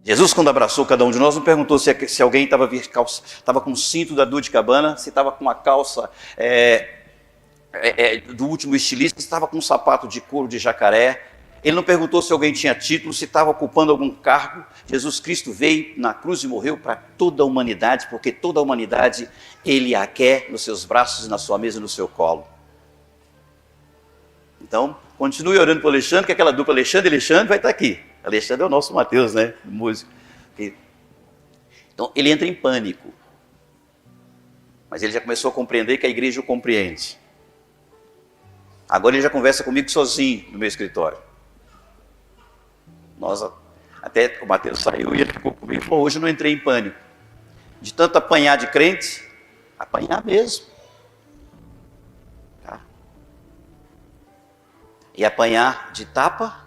Jesus, quando abraçou cada um de nós, não perguntou se alguém estava com o cinto da Dolce & Gabbana, se estava com a calça do último estilista, se estava com um sapato de couro de jacaré. Ele não perguntou se alguém tinha título, se estava ocupando algum cargo. Jesus Cristo veio na cruz e morreu para toda a humanidade, porque toda a humanidade Ele a quer nos seus braços, na sua mesa e no seu colo. Então, continue orando para o Alexandre, que aquela dupla Alexandre e Alexandre vai estar aqui. Alexandre é o nosso Mateus, né? Músico. Então, ele entra em pânico. Mas ele já começou a compreender que a igreja o compreende. Agora ele já conversa comigo sozinho no meu escritório. Até o Mateus saiu e ele ficou comigo. Pô, hoje eu não entrei em pânico. De tanto apanhar de crente, apanhar mesmo. Tá? E apanhar de tapa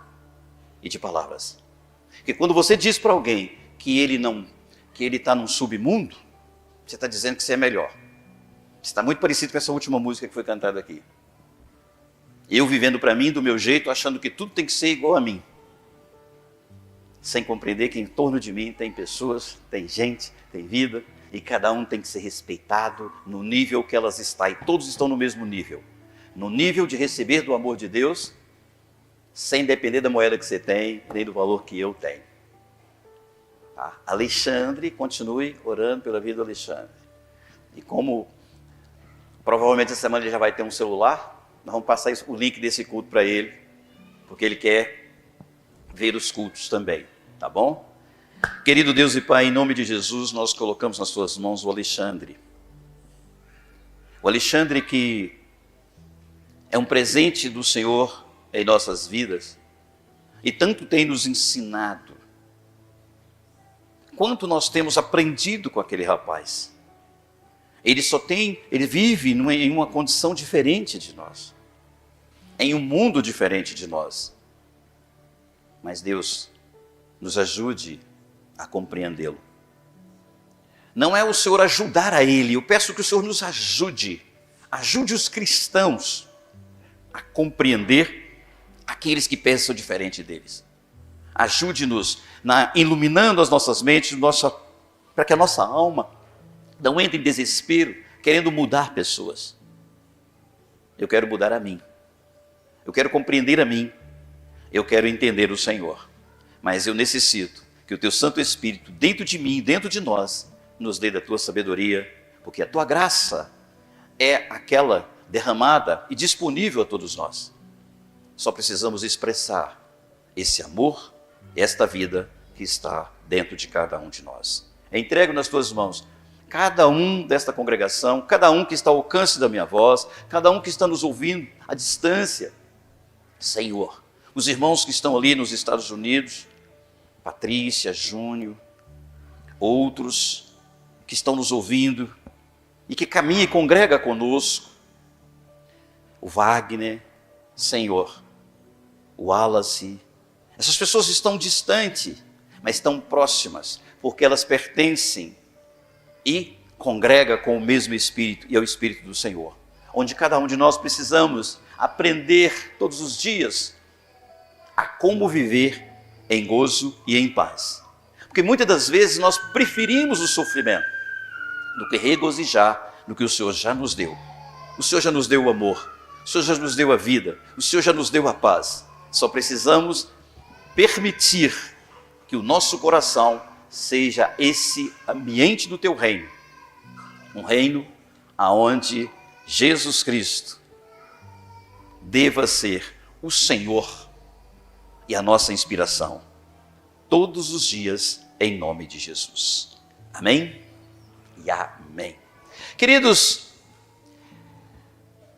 e de palavras. Porque quando você diz para alguém que ele está num submundo, você está dizendo que você é melhor. Você está muito parecido com essa última música que foi cantada aqui. Eu vivendo para mim, do meu jeito, achando que tudo tem que ser igual a mim. Sem compreender que em torno de mim tem pessoas, tem gente, tem vida, e cada um tem que ser respeitado no nível que elas estão, e todos estão no mesmo nível. No nível de receber do amor de Deus, sem depender da moeda que você tem, nem do valor que eu tenho. Tá? Alexandre, continue orando pela vida do Alexandre. E como provavelmente essa semana ele já vai ter um celular, nós vamos passar o link desse culto para ele, porque ele quer ver os cultos também, tá bom? Querido Deus e Pai, em nome de Jesus, nós colocamos nas suas mãos o Alexandre. O Alexandre que é um presente do Senhor em nossas vidas e tanto tem nos ensinado. Quanto nós temos aprendido com aquele rapaz. Ele vive em uma condição diferente de nós. Em um mundo diferente de nós. Mas Deus, nos ajude a compreendê-lo. Não é o Senhor ajudar a ele, eu peço que o Senhor nos ajude. Ajude os cristãos a compreender aqueles que pensam diferente deles. Ajude-nos iluminando as nossas mentes, para que a nossa alma não entre em desespero, querendo mudar pessoas. Eu quero mudar a mim. Eu quero compreender a mim. Eu quero entender o Senhor. Mas eu necessito que o Teu Santo Espírito, dentro de mim, dentro de nós, nos dê da Tua sabedoria, porque a Tua graça é aquela derramada e disponível a todos nós. Só precisamos expressar esse amor, esta vida que está dentro de cada um de nós. Entrego nas Tuas mãos cada um desta congregação, cada um que está ao alcance da minha voz, cada um que está nos ouvindo à distância. Senhor, os irmãos que estão ali nos Estados Unidos, Patrícia, Júnior, outros que estão nos ouvindo e que caminham e congrega conosco, o Wagner, Senhor, o Wallace, essas pessoas estão distantes, mas estão próximas, porque elas pertencem e congrega com o mesmo Espírito, e é o Espírito do Senhor, onde cada um de nós precisamos aprender todos os dias a como viver em gozo e em paz. Porque muitas das vezes nós preferimos o sofrimento do que regozijar no que o Senhor já nos deu. O Senhor já nos deu o amor, o Senhor já nos deu a vida, o Senhor já nos deu a paz. Só precisamos permitir que o nosso coração seja esse ambiente do Teu reino. Um reino aonde Jesus Cristo deva ser o Senhor e a nossa inspiração. Todos os dias, em nome de Jesus. Amém? E amém. Queridos,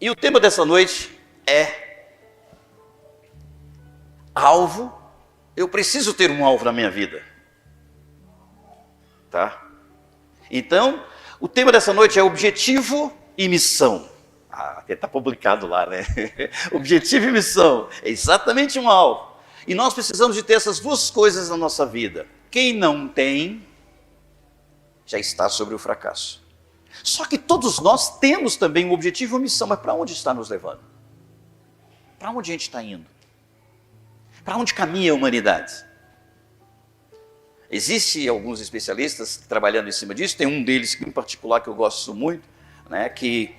e o tema dessa noite é alvo. Eu preciso ter um alvo na minha vida. Tá? Então, o tema dessa noite é objetivo e missão. Até está publicado lá, né? Objetivo e missão. É exatamente um alvo. E nós precisamos de ter essas duas coisas na nossa vida. Quem não tem, já está sobre o fracasso. Só que todos nós temos também um objetivo e uma missão. Mas para onde está nos levando? Para onde a gente está indo? Para onde caminha a humanidade? Existem alguns especialistas trabalhando em cima disso, tem um deles em particular que eu gosto muito, né, que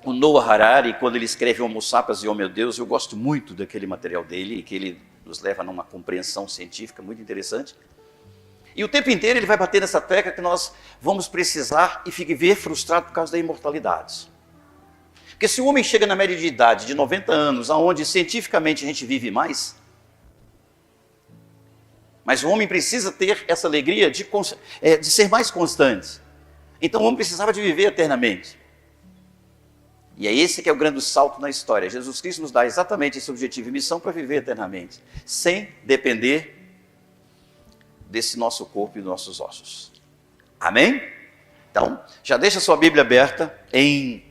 o Noah Harari, quando ele escreve Homo Sapiens e Oh Meu Deus, eu gosto muito daquele material dele, que ele nos leva numa compreensão científica muito interessante. E o tempo inteiro ele vai bater nessa tecla que nós vamos precisar e viver frustrado por causa da imortalidade. Porque se o homem chega na média de idade de 90 anos, onde cientificamente a gente vive mais, mas o homem precisa ter essa alegria de ser mais constante. Então o homem precisava de viver eternamente. E é esse que é o grande salto na história. Jesus Cristo nos dá exatamente esse objetivo e missão para viver eternamente, sem depender desse nosso corpo e dos nossos ossos. Amém? Então, já deixa a sua Bíblia aberta em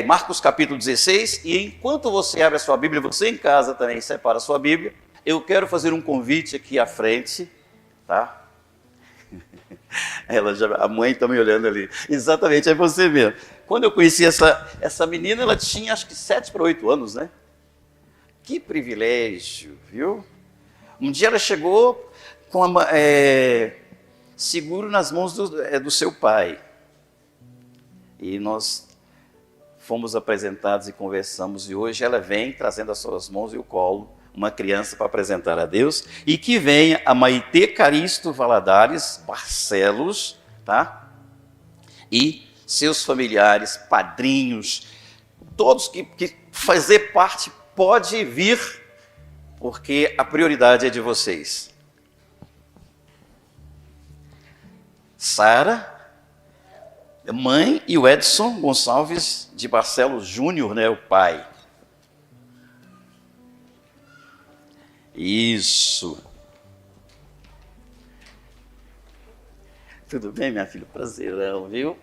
Marcos capítulo 16, e enquanto você abre a sua Bíblia, você em casa também separa a sua Bíblia, eu quero fazer um convite aqui à frente, tá? A mãe está me olhando ali. Exatamente, é você mesmo. Quando eu conheci essa menina, ela tinha acho que 7 para 8 anos, né? Que privilégio, viu? Um dia ela chegou com seguro nas mãos do seu pai. E nós fomos apresentados e conversamos. E hoje ela vem trazendo as suas mãos e o colo uma criança para apresentar a Deus. E que venha a Maitê Caristo Valadares Barcelos, tá? E seus familiares, padrinhos, todos que fazer parte, pode vir, porque a prioridade é de vocês. Sara, mãe, e o Edson Gonçalves de Barcelos Júnior, né, o pai. Isso. Tudo bem, minha filha? Prazerão, viu?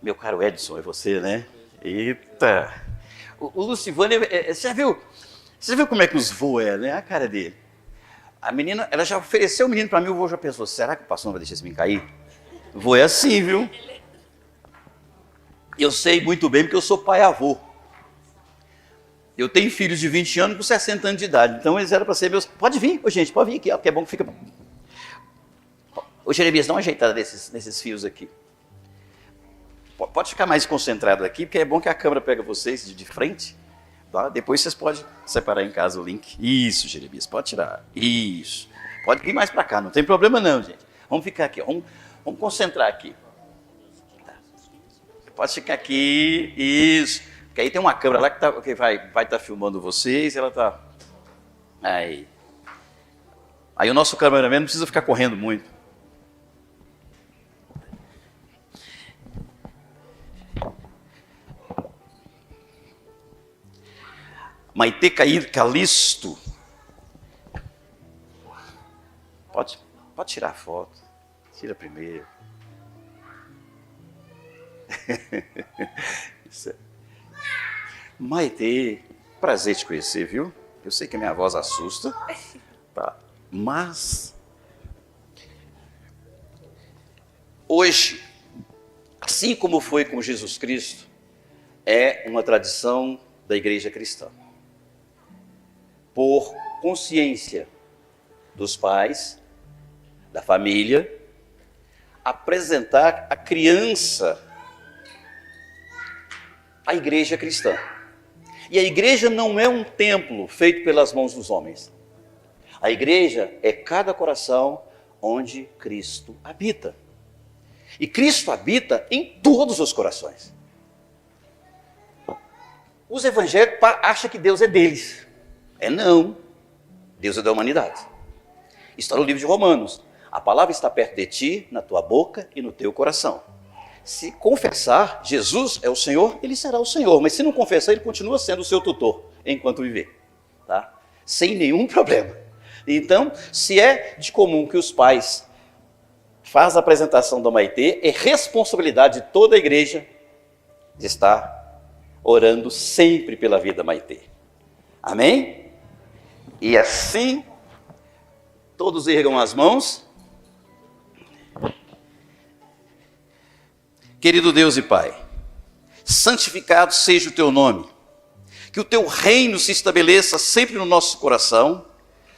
Meu caro Edson, é você, né? Eita! O Lucivânio, você viu como é que os voos é, né? A cara dele. A menina, ela já ofereceu o menino para mim, o vô já pensou, será que o pastor não vai deixar esse menino cair? O vô é assim, viu? Eu sei muito bem porque eu sou pai-avô. Eu tenho filhos de 20 anos com 60 anos de idade, então eles eram para ser meus... Pode vir, gente, pode vir aqui, ó, que é bom que fica... Ô Jeremias, dá uma ajeitada nesses fios aqui. Pode ficar mais concentrado aqui, porque é bom que a câmera pega vocês de frente. Tá? Depois vocês podem separar em casa o link. Isso, Jeremias, pode tirar. Isso. Pode vir mais para cá, não tem problema não, gente. Vamos ficar aqui, vamos concentrar aqui. Tá. Pode ficar aqui, isso. Porque aí tem uma câmera lá que vai estar filmando vocês, ela está... Aí o nosso cameraman não precisa ficar correndo muito. Maitê Calisto. Pode tirar a foto. Tira primeiro. Maitê, prazer te conhecer, viu? Eu sei que a minha voz assusta, tá? Mas hoje, assim como foi com Jesus Cristo, é uma tradição da igreja cristã. Por consciência dos pais, da família, apresentar a criança à igreja cristã. E a igreja não é um templo feito pelas mãos dos homens. A igreja é cada coração onde Cristo habita. E Cristo habita em todos os corações. Os evangélicos acham que Deus é deles. Não. Deus é da humanidade. Está no livro de Romanos. A palavra está perto de ti, na tua boca e no teu coração. Se confessar Jesus é o Senhor, ele será o Senhor. Mas se não confessar, ele continua sendo o seu tutor enquanto viver. Tá? Sem nenhum problema. Então, se é de comum que os pais fazem a apresentação da Maitê, é responsabilidade de toda a igreja de estar orando sempre pela vida da Maitê. Amém? E assim, todos ergam as mãos. Querido Deus e Pai, santificado seja o teu nome. Que o teu reino se estabeleça sempre no nosso coração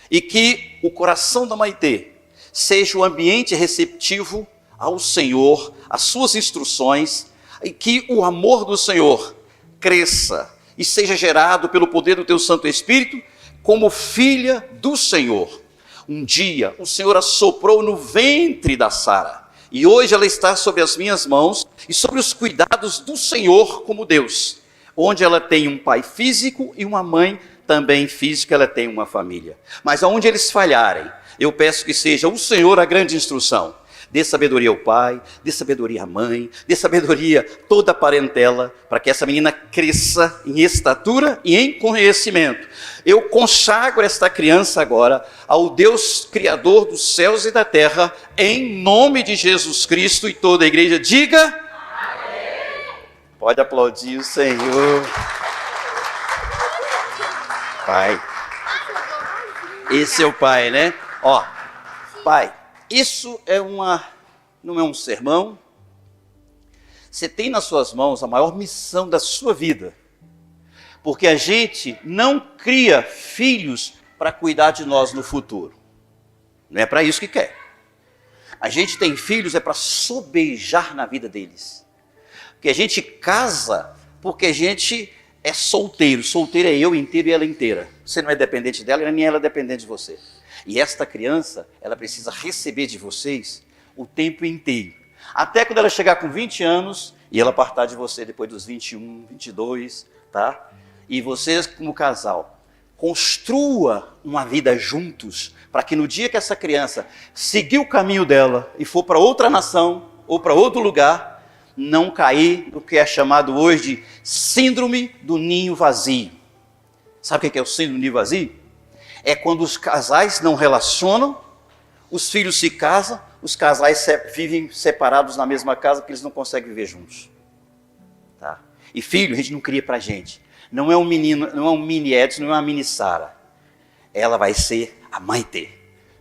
e que o coração da Maitê seja o ambiente receptivo ao Senhor, às suas instruções, e que o amor do Senhor cresça e seja gerado pelo poder do teu Santo Espírito como filha do Senhor. Um dia o Senhor a soprou no ventre da Sara e hoje ela está sobre as minhas mãos e sobre os cuidados do Senhor como Deus, onde ela tem um pai físico e uma mãe também física, ela tem uma família. Mas aonde eles falharem, eu peço que seja o Senhor a grande instrução. Dê sabedoria ao pai, dê sabedoria à mãe, dê sabedoria a toda a parentela, para que essa menina cresça em estatura e em conhecimento. Eu consagro esta criança agora ao Deus Criador dos céus e da terra, em nome de Jesus Cristo, e toda a igreja diga: amém. Pode aplaudir o Senhor. Pai, esse é o pai, né? Ó, pai, isso não é um sermão. Você tem nas suas mãos a maior missão da sua vida, porque a gente não cria filhos para cuidar de nós no futuro. Não é para isso que quer. A gente tem filhos para sobejar na vida deles. Porque a gente casa porque a gente é solteiro. Solteiro é eu inteiro e ela inteira. Você não é dependente dela, nem ela é dependente de você. E esta criança, ela precisa receber de vocês o tempo inteiro. Até quando ela chegar com 20 anos, e ela partir de você depois dos 21, 22, tá? E vocês, como casal, construa uma vida juntos, para que no dia que essa criança seguir o caminho dela e for para outra nação, ou para outro lugar, não cair no que é chamado hoje de síndrome do ninho vazio. Sabe o que é o síndrome do ninho vazio? É quando os casais não relacionam, os filhos se casam, os casais vivem separados na mesma casa porque eles não conseguem viver juntos. Tá? E filho, a gente não cria pra gente. Não é um menino, não é um mini Edson, não é uma mini Sara. Ela vai ser a Maitê,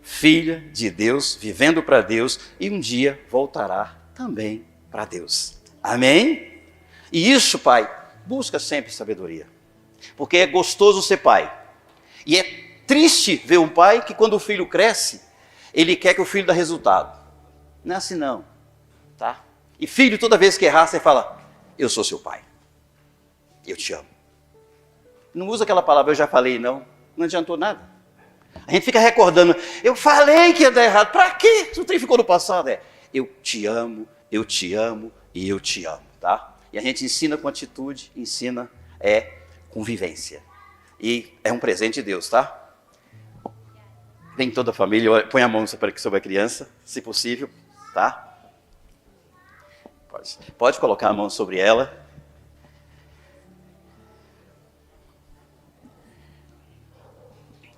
filha de Deus, vivendo para Deus, e um dia voltará também para Deus. Amém? E isso, pai, busca sempre sabedoria. Porque é gostoso ser pai. E é triste ver um pai que quando o filho cresce, ele quer que o filho dê resultado. Não é assim não, tá? E filho, toda vez que errar, você fala: eu sou seu pai, eu te amo. Não usa aquela palavra, eu já falei, não adiantou nada. A gente fica recordando, eu falei que ia dar errado, pra quê? Se o trem ficou no passado, eu te amo e eu te amo, tá? E a gente ensina com atitude, ensina com vivência. E é um presente de Deus, tá? Vem toda a família, põe a mão sobre a criança, se possível, tá? Pode colocar a mão sobre ela.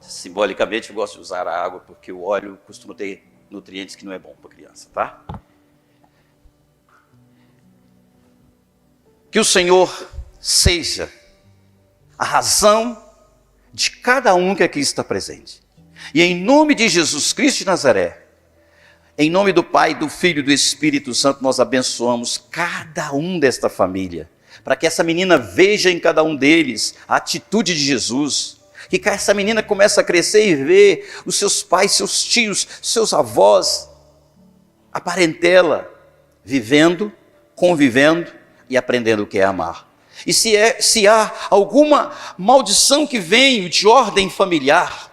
Simbolicamente, eu gosto de usar a água, porque o óleo costuma ter nutrientes que não é bom para a criança, tá? Que o Senhor seja a razão de cada um que aqui está presente. E em nome de Jesus Cristo de Nazaré, em nome do Pai, do Filho e do Espírito Santo, nós abençoamos cada um desta família, para que essa menina veja em cada um deles a atitude de Jesus, que essa menina comece a crescer e ver os seus pais, seus tios, seus avós, a parentela, vivendo, convivendo e aprendendo o que é amar. E se há alguma maldição que venha de ordem familiar,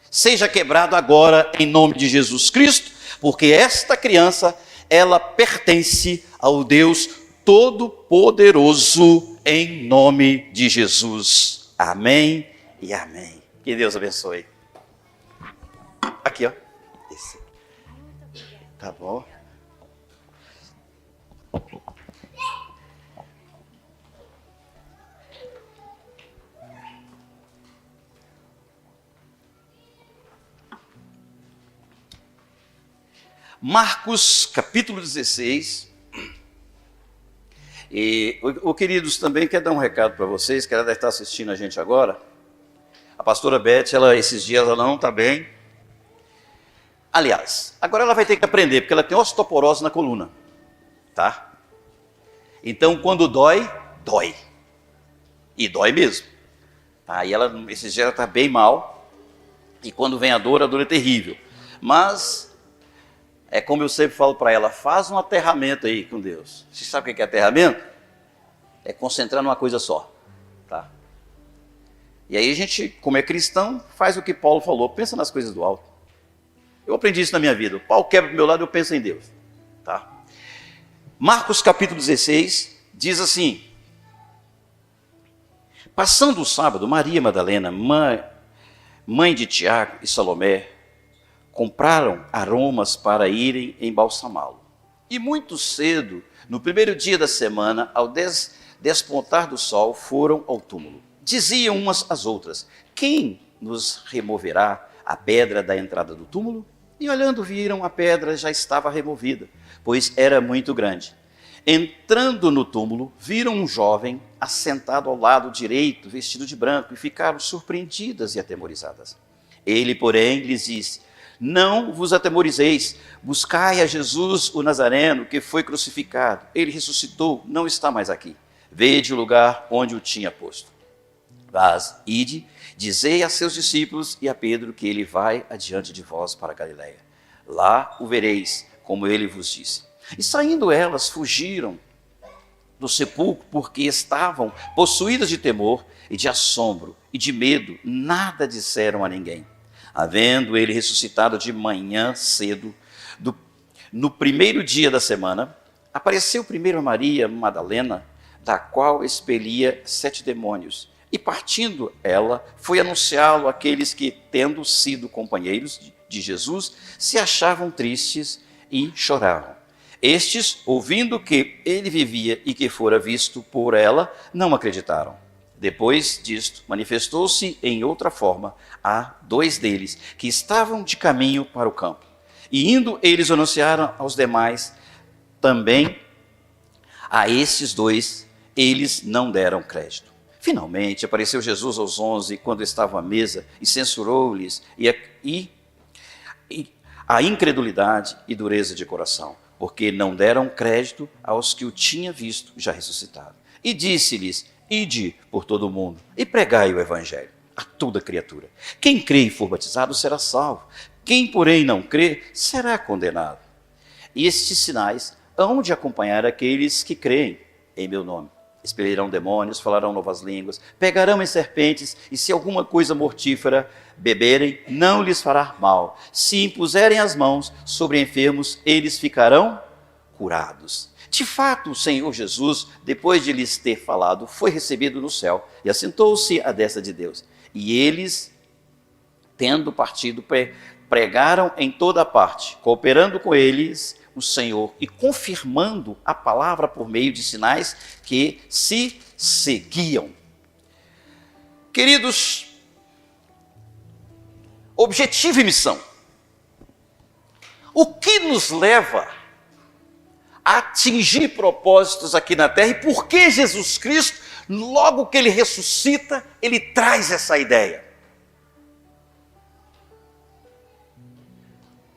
seja quebrado agora em nome de Jesus Cristo, porque esta criança, ela pertence ao Deus Todo-Poderoso, em nome de Jesus. Amém e amém. Que Deus abençoe. Aqui, ó. Esse. Tá bom. Marcos, capítulo 16. E o queridos, também quer dar um recado para vocês, que ela deve estar assistindo a gente agora. A pastora Beth, esses dias ela não está bem. Aliás, agora ela vai ter que aprender, porque ela tem osteoporose na coluna, tá? Então, quando dói, dói. E dói mesmo. Tá? E ela, esses dias, ela está bem mal. E quando vem a dor é terrível. Mas, é como eu sempre falo para ela, faz um aterramento aí com Deus. Você sabe o que é aterramento? É concentrar numa coisa só. Tá? E aí a gente, como é cristão, faz o que Paulo falou, pensa nas coisas do alto. Eu aprendi isso na minha vida. O pau quebra do meu lado, eu penso em Deus. Tá? Marcos capítulo 16 diz assim: passando o sábado, Maria Madalena, mãe de Tiago e Salomé, compraram aromas para irem embalsamá-lo. E muito cedo, no primeiro dia da semana, ao despontar do sol, foram ao túmulo. Diziam umas às outras: quem nos removerá a pedra da entrada do túmulo? E olhando viram, a pedra já estava removida, pois era muito grande. Entrando no túmulo, viram um jovem assentado ao lado direito, vestido de branco, e ficaram surpreendidas e atemorizadas. Ele, porém, lhes disse: não vos atemorizeis, buscai a Jesus o Nazareno, que foi crucificado. Ele ressuscitou, não está mais aqui. Vede o lugar onde o tinha posto. Mas, ide, dizei a seus discípulos e a Pedro que ele vai adiante de vós para a Galiléia. Lá o vereis, como ele vos disse. E saindo elas, fugiram do sepulcro, porque estavam possuídas de temor e de assombro e de medo, nada disseram a ninguém. Havendo ele ressuscitado de manhã cedo, no primeiro dia da semana, apareceu primeiro a Maria Madalena, da qual expelia 7 demônios. E partindo ela, foi anunciá-lo àqueles que, tendo sido companheiros de Jesus, se achavam tristes e choravam. Estes, ouvindo que ele vivia e que fora visto por ela, não acreditaram. Depois disto, manifestou-se em outra forma a 2 deles, que estavam de caminho para o campo. E indo, eles anunciaram aos demais também. A esses 2, eles não deram crédito. Finalmente, apareceu Jesus aos 11, quando estavam à mesa, e censurou-lhes a incredulidade e dureza de coração, porque não deram crédito aos que o tinha visto já ressuscitado. E disse-lhes: ide por todo o mundo e pregai o evangelho a toda criatura. Quem crê e for batizado será salvo. Quem, porém, não crê, será condenado. E estes sinais hão de acompanhar aqueles que creem em meu nome. Expelirão demônios, falarão novas línguas, pegarão em serpentes, e se alguma coisa mortífera beberem, não lhes fará mal. Se impuserem as mãos sobre enfermos, eles ficarão curados. De fato, o Senhor Jesus, depois de lhes ter falado, foi recebido no céu e assentou-se à destra de Deus. E eles, tendo partido, pregaram em toda parte, cooperando com eles o Senhor e confirmando a palavra por meio de sinais que se seguiam. Queridos, objetivo e missão. O que nos leva a atingir propósitos aqui na terra e por que Jesus Cristo, logo que ele ressuscita, ele traz essa ideia?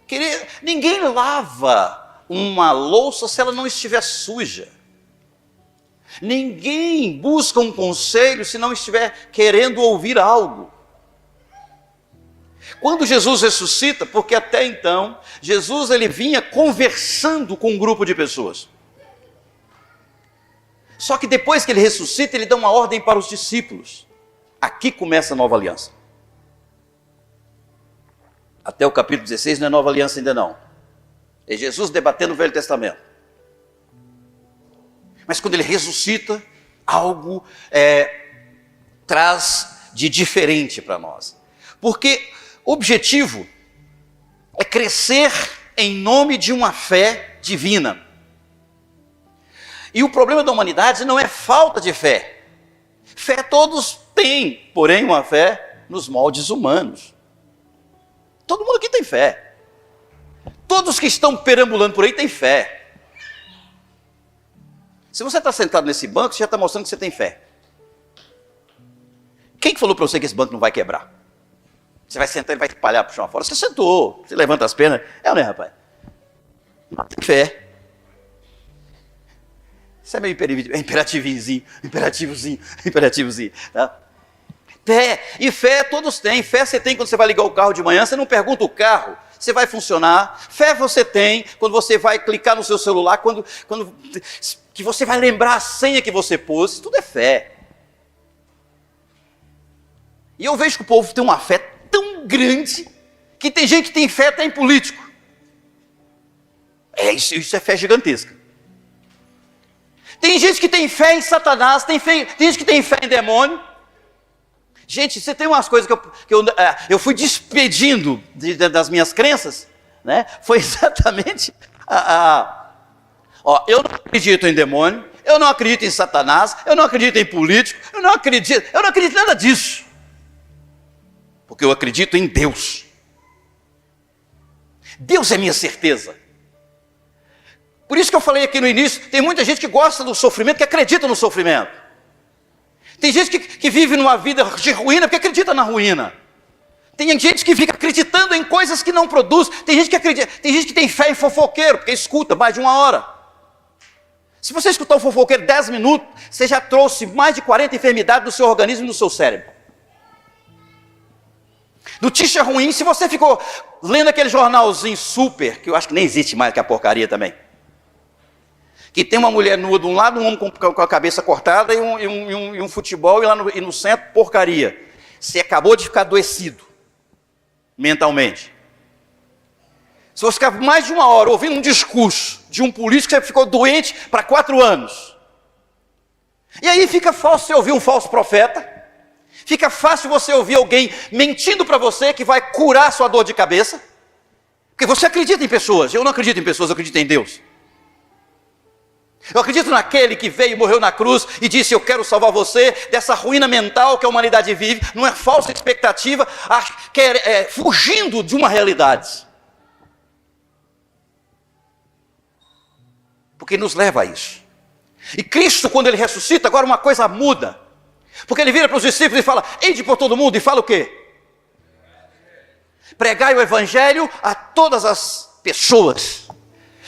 Querido, ninguém lava uma louça se ela não estiver suja. Ninguém busca um conselho se não estiver querendo ouvir algo. Quando Jesus ressuscita, porque até então, Jesus ele vinha conversando com um grupo de pessoas. Só que depois que ele ressuscita, ele dá uma ordem para os discípulos. Aqui começa a nova aliança. Até o capítulo 16 não é nova aliança ainda não. É Jesus debatendo o Velho Testamento. Mas quando ele ressuscita, algo traz de diferente para nós. Porque o objetivo é crescer em nome de uma fé divina. E o problema da humanidade não é falta de fé. Fé todos têm, porém uma fé nos moldes humanos. Todo mundo aqui tem fé. Todos que estão perambulando por aí têm fé. Se você está sentado nesse banco, você já está mostrando que você tem fé. Quem que falou para você que esse banco não vai quebrar? Você vai sentar e vai espalhar para o chão fora. Você sentou, você levanta as pernas. É ou não é, rapaz? Não tem fé. Isso é meio imperativozinho. Tá? Fé, e fé todos têm. Fé você tem quando você vai ligar o carro de manhã, você não pergunta o carro se vai funcionar. Fé você tem quando você vai clicar no seu celular, quando que você vai lembrar a senha que você pôs. Isso tudo é fé. E eu vejo que o povo tem uma fé tão grande que tem gente que tem fé até em político. Isso é fé gigantesca. Tem gente que tem fé em Satanás, tem gente que tem fé em demônio. Gente, você tem umas coisas que eu fui despedindo das minhas crenças, né? Foi exatamente eu não acredito em demônio, eu não acredito em Satanás, eu não acredito em político, eu não acredito em nada disso. Porque eu acredito em Deus. Deus é minha certeza. Por isso que eu falei aqui no início, tem muita gente que gosta do sofrimento, que acredita no sofrimento. Tem gente que vive numa vida de ruína porque acredita na ruína. Tem gente que fica acreditando em coisas que não produz. Tem gente que acredita, tem gente que tem fé em fofoqueiro, porque escuta mais de 1 hora. Se você escutar um fofoqueiro 10 minutos, você já trouxe mais de 40 enfermidades do seu organismo e do seu cérebro. Notícia ruim, se você ficou lendo aquele jornalzinho super, que eu acho que nem existe mais, que é a porcaria também. Que tem uma mulher nua de um lado, um homem com a cabeça cortada e um futebol, e no centro, porcaria. Você acabou de ficar adoecido, mentalmente. Se você ficar mais de 1 hora ouvindo um discurso de um político, você ficou doente para 4 anos. E aí fica fácil você ouvir um falso profeta, fica fácil você ouvir alguém mentindo para você que vai curar sua dor de cabeça, porque você acredita em pessoas. Eu não acredito em pessoas, eu acredito em Deus. Eu acredito naquele que veio e morreu na cruz e disse: eu quero salvar você dessa ruína mental que a humanidade vive, não é falsa expectativa, fugindo de uma realidade. Porque nos leva a isso. E Cristo, quando ele ressuscita, agora uma coisa muda. Porque ele vira para os discípulos e fala: ide por todo mundo, e fala o quê? Pregai o evangelho a todas as pessoas.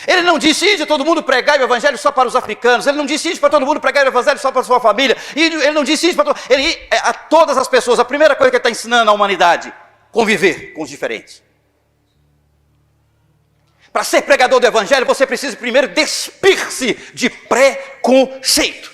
Ele não disse: ide todo mundo pregar o evangelho só para os africanos. Ele não disse: ide para todo mundo pregar o evangelho só para a sua família. Ele não disse: ide para a todas as pessoas. A primeira coisa que ele está ensinando à humanidade: conviver com os diferentes. Para ser pregador do evangelho, você precisa primeiro despir-se de preconceito.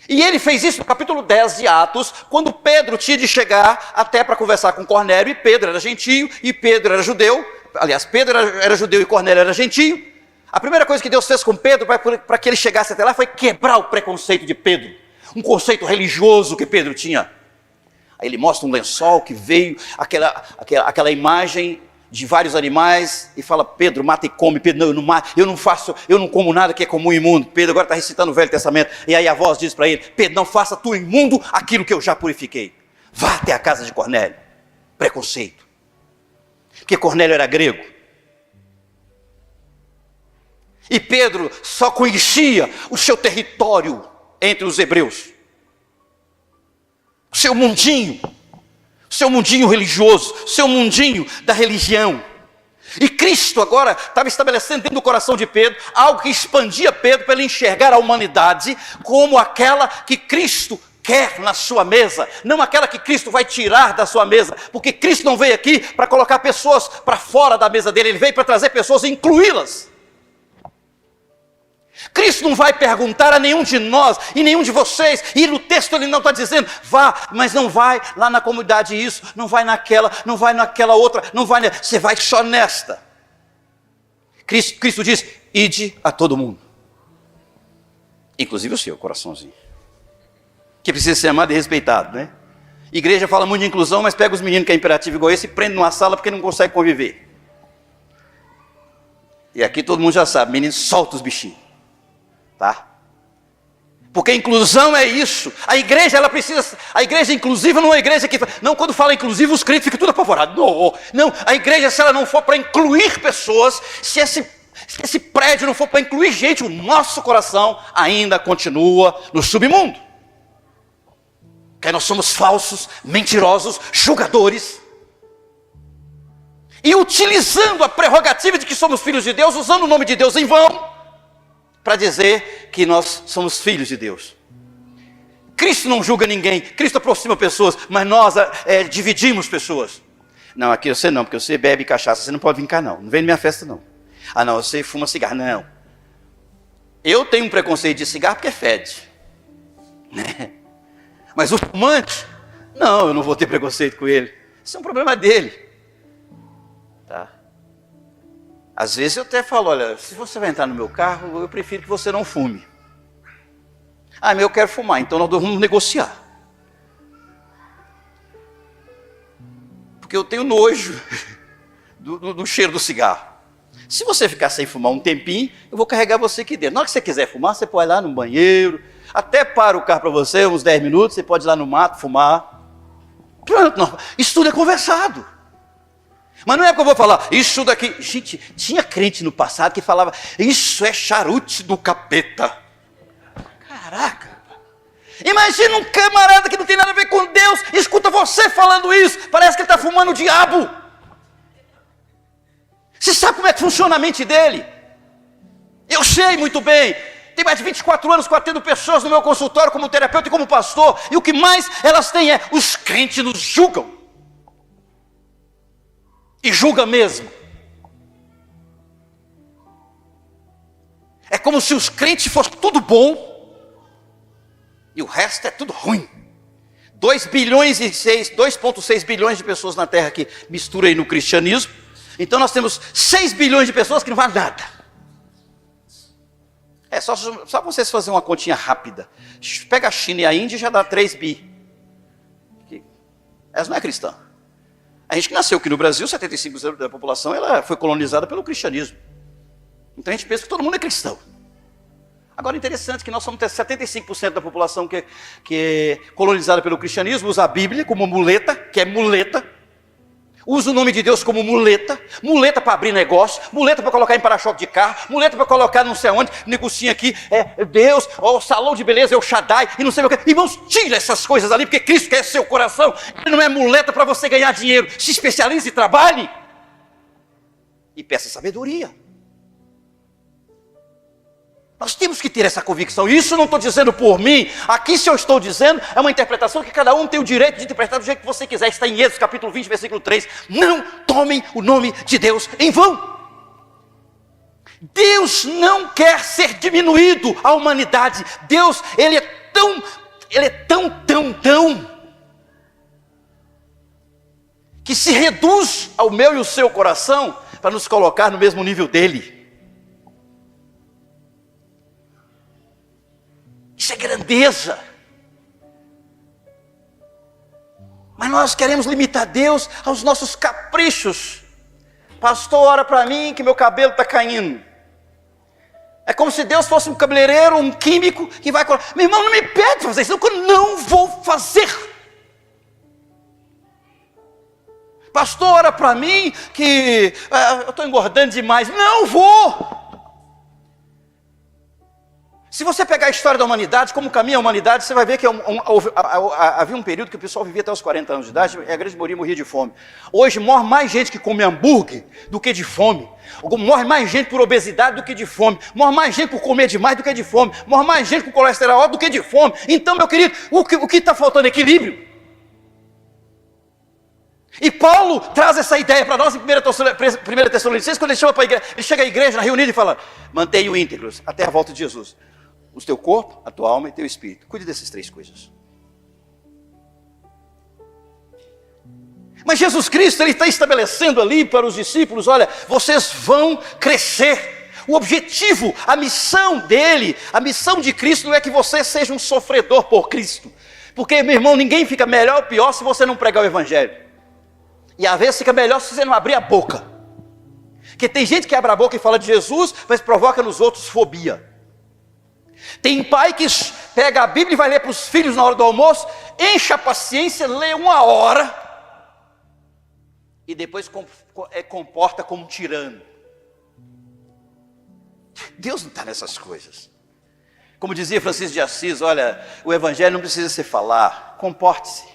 E ele fez isso no capítulo 10 de Atos, quando Pedro tinha de chegar até para conversar com Cornélio, e Pedro era gentio, e Pedro era judeu. Aliás, Pedro era judeu e Cornélio era gentio. A primeira coisa que Deus fez com Pedro, para que ele chegasse até lá, foi quebrar o preconceito de Pedro. Um conceito religioso que Pedro tinha. Aí ele mostra um lençol que veio, aquela imagem de vários animais, e fala: Pedro, mata e come. Pedro: não, eu não mato, eu não como nada que é comum e imundo. Pedro agora está recitando o Velho Testamento, e aí a voz diz para ele: Pedro, não faça tu imundo aquilo que eu já purifiquei. Vá até a casa de Cornélio. Preconceito. Porque Cornélio era grego. E Pedro só conhecia o seu território entre os hebreus. O seu mundinho religioso, o seu mundinho da religião. E Cristo agora estava estabelecendo dentro do coração de Pedro algo que expandia Pedro para ele enxergar a humanidade como aquela que Cristo quer na sua mesa, não aquela que Cristo vai tirar da sua mesa, porque Cristo não veio aqui para colocar pessoas para fora da mesa dele, ele veio para trazer pessoas e incluí-las. Cristo não vai perguntar a nenhum de nós e nenhum de vocês, e no texto ele não está dizendo: vá, mas não vai lá na comunidade isso, não vai naquela outra, não vai, você vai só nesta. Cristo diz: ide a todo mundo, inclusive o seu coraçãozinho, que precisa ser amado e respeitado, né? Igreja fala muito de inclusão, mas pega os meninos que é imperativo igual esse e prende numa sala porque não consegue conviver. E aqui todo mundo já sabe: menino, solta os bichinhos, tá? Porque inclusão é isso. A igreja, ela precisa. A igreja inclusiva não é uma igreja que. Não, quando fala inclusivo, os crentes ficam tudo apavorados. Não, a igreja, se ela não for para incluir pessoas, se esse prédio não for para incluir gente, o nosso coração ainda continua no submundo. Porque nós somos falsos, mentirosos, julgadores. E utilizando a prerrogativa de que somos filhos de Deus, usando o nome de Deus em vão, para dizer que nós somos filhos de Deus. Cristo não julga ninguém, Cristo aproxima pessoas, mas nós dividimos pessoas. Não, aqui você não, porque você bebe cachaça, você não pode vir cá não, não vem na minha festa não. Ah não, você fuma cigarro, não. Eu tenho um preconceito de cigarro porque fede. Né? Mas o fumante, não, eu não vou ter preconceito com ele. Isso é um problema dele. Tá? Às vezes eu até falo, olha, se você vai entrar no meu carro, eu prefiro que você não fume. Ah, mas eu quero fumar, então nós vamos negociar. Porque eu tenho nojo do cheiro do cigarro. Se você ficar sem fumar um tempinho, eu vou carregar você aqui dentro. Na hora que você quiser fumar, você pode ir lá no banheiro, até para o carro para você, uns 10 minutos, você pode ir lá no mato fumar. Pronto, não. Isso tudo é conversado. Mas não é que eu vou falar, isso daqui... Gente, tinha crente no passado que falava, isso é charuto do capeta. Caraca. Imagina um camarada que não tem nada a ver com Deus, escuta você falando isso, parece que ele está fumando o diabo. Você sabe como é que funciona a mente dele? Eu sei muito bem. Tem mais de 24 anos que eu atendo pessoas no meu consultório como terapeuta e como pastor. E o que mais elas têm é, os crentes nos julgam. E julga mesmo. É como se os crentes fossem tudo bom e o resto é tudo ruim. 2,6 bilhões de pessoas na Terra que misturam aí no cristianismo. Então nós temos 6 bilhões de pessoas que não valem nada. É só vocês fazerem uma continha rápida. Pega a China e a Índia e já dá 3 bi. Essa não é cristã. A gente que nasceu aqui no Brasil, 75% da população ela foi colonizada pelo cristianismo. Então a gente pensa que todo mundo é cristão. Agora é interessante que nós somos 75% da população que é colonizada pelo cristianismo, usa a Bíblia como muleta, que é muleta. Usa o nome de Deus como muleta, muleta para abrir negócio, muleta para colocar em para-choque de carro, muleta para colocar não sei onde, negocinha aqui, Deus, o salão de beleza é o Shaddai, e não sei o que. Irmãos, tira essas coisas ali, porque Cristo quer seu coração. Ele não é muleta para você ganhar dinheiro. Se especialize e trabalhe. E peça sabedoria. Nós temos que ter essa convicção. Isso não estou dizendo por mim. Aqui se eu estou dizendo, é uma interpretação que cada um tem o direito de interpretar do jeito que você quiser. Está em Êxodo capítulo 20, versículo 3. Não tomem o nome de Deus em vão. Deus não quer ser diminuído à humanidade. Deus, Ele é tão, que se reduz ao meu e o seu coração para nos colocar no mesmo nível dEle. Isso é grandeza. Mas nós queremos limitar Deus aos nossos caprichos. Pastor, ora para mim que meu cabelo está caindo. É como se Deus fosse um cabeleireiro, um químico que vai... Meu irmão, não me pede para fazer isso, eu não vou fazer. Pastor, ora para mim que eu estou engordando demais. Não vou. Se você pegar a história da humanidade, como caminha a humanidade, você vai ver que havia um período que o pessoal vivia até os 40 anos de idade, e a grande maioria morria de fome. Hoje morre mais gente que come hambúrguer do que de fome. Morre mais gente por obesidade do que de fome. Morre mais gente por comer demais do que de fome. Morre mais gente com colesterol alto do que de fome. Então, meu querido, o que está faltando é equilíbrio. E Paulo traz essa ideia para nós em 1 Tessalonicenses, quando ele chama para a igreja, ele chega à igreja reunida e fala: mantenham íntegros até a volta de Jesus o teu corpo, a tua alma e teu espírito. Cuide dessas 3 coisas. Mas Jesus Cristo, Ele está estabelecendo ali para os discípulos: olha, vocês vão crescer. O objetivo, a missão dele, a missão de Cristo não é que você seja um sofredor por Cristo. Porque, meu irmão, ninguém fica melhor ou pior se você não pregar o Evangelho. E às vezes fica melhor se você não abrir a boca. Porque tem gente que abre a boca e fala de Jesus, mas provoca nos outros fobia. Tem pai que pega a Bíblia e vai ler para os filhos na hora do almoço, enche a paciência, lê 1 hora e depois comporta como um tirano. Deus não está nessas coisas. Como dizia Francisco de Assis, olha, o Evangelho não precisa ser falar, comporte-se.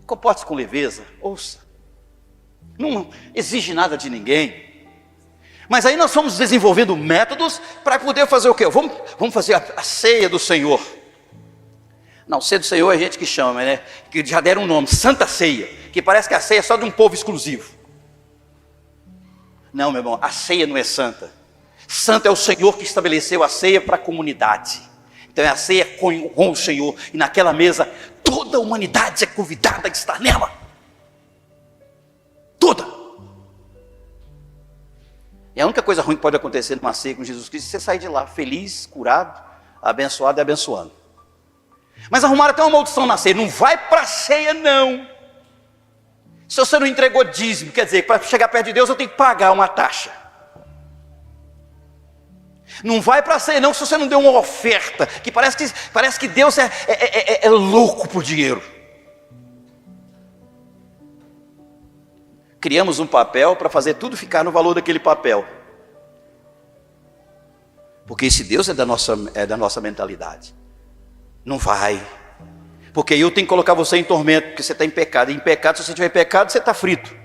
Comporte-se com leveza, ouça. Não exige nada de ninguém. Mas aí nós fomos desenvolvendo métodos para poder fazer o quê? Vamos fazer a ceia do Senhor. Não, ceia do Senhor é gente que chama, né? Que já deram um nome, Santa Ceia. Que parece que a ceia é só de um povo exclusivo. Não, meu irmão, a ceia não é santa. Santo é o Senhor que estabeleceu a ceia para a comunidade. Então é a ceia com o Senhor. E naquela mesa, toda a humanidade é convidada a estar nela. Toda. E a única coisa ruim que pode acontecer numa ceia com Jesus Cristo é você sair de lá feliz, curado, abençoado e abençoando. Mas arrumaram até uma maldição na ceia. Não vai para a ceia, não. Se você não entregou dízimo, quer dizer, para chegar perto de Deus eu tenho que pagar uma taxa. Não vai para a ceia, não, se você não deu uma oferta. Que parece que Deus é louco por dinheiro. Criamos um papel para fazer tudo ficar no valor daquele papel. Porque esse Deus é da nossa mentalidade. Não vai. Porque eu tenho que colocar você em tormento, porque você está em pecado. E em pecado, se você tiver pecado, você está frito.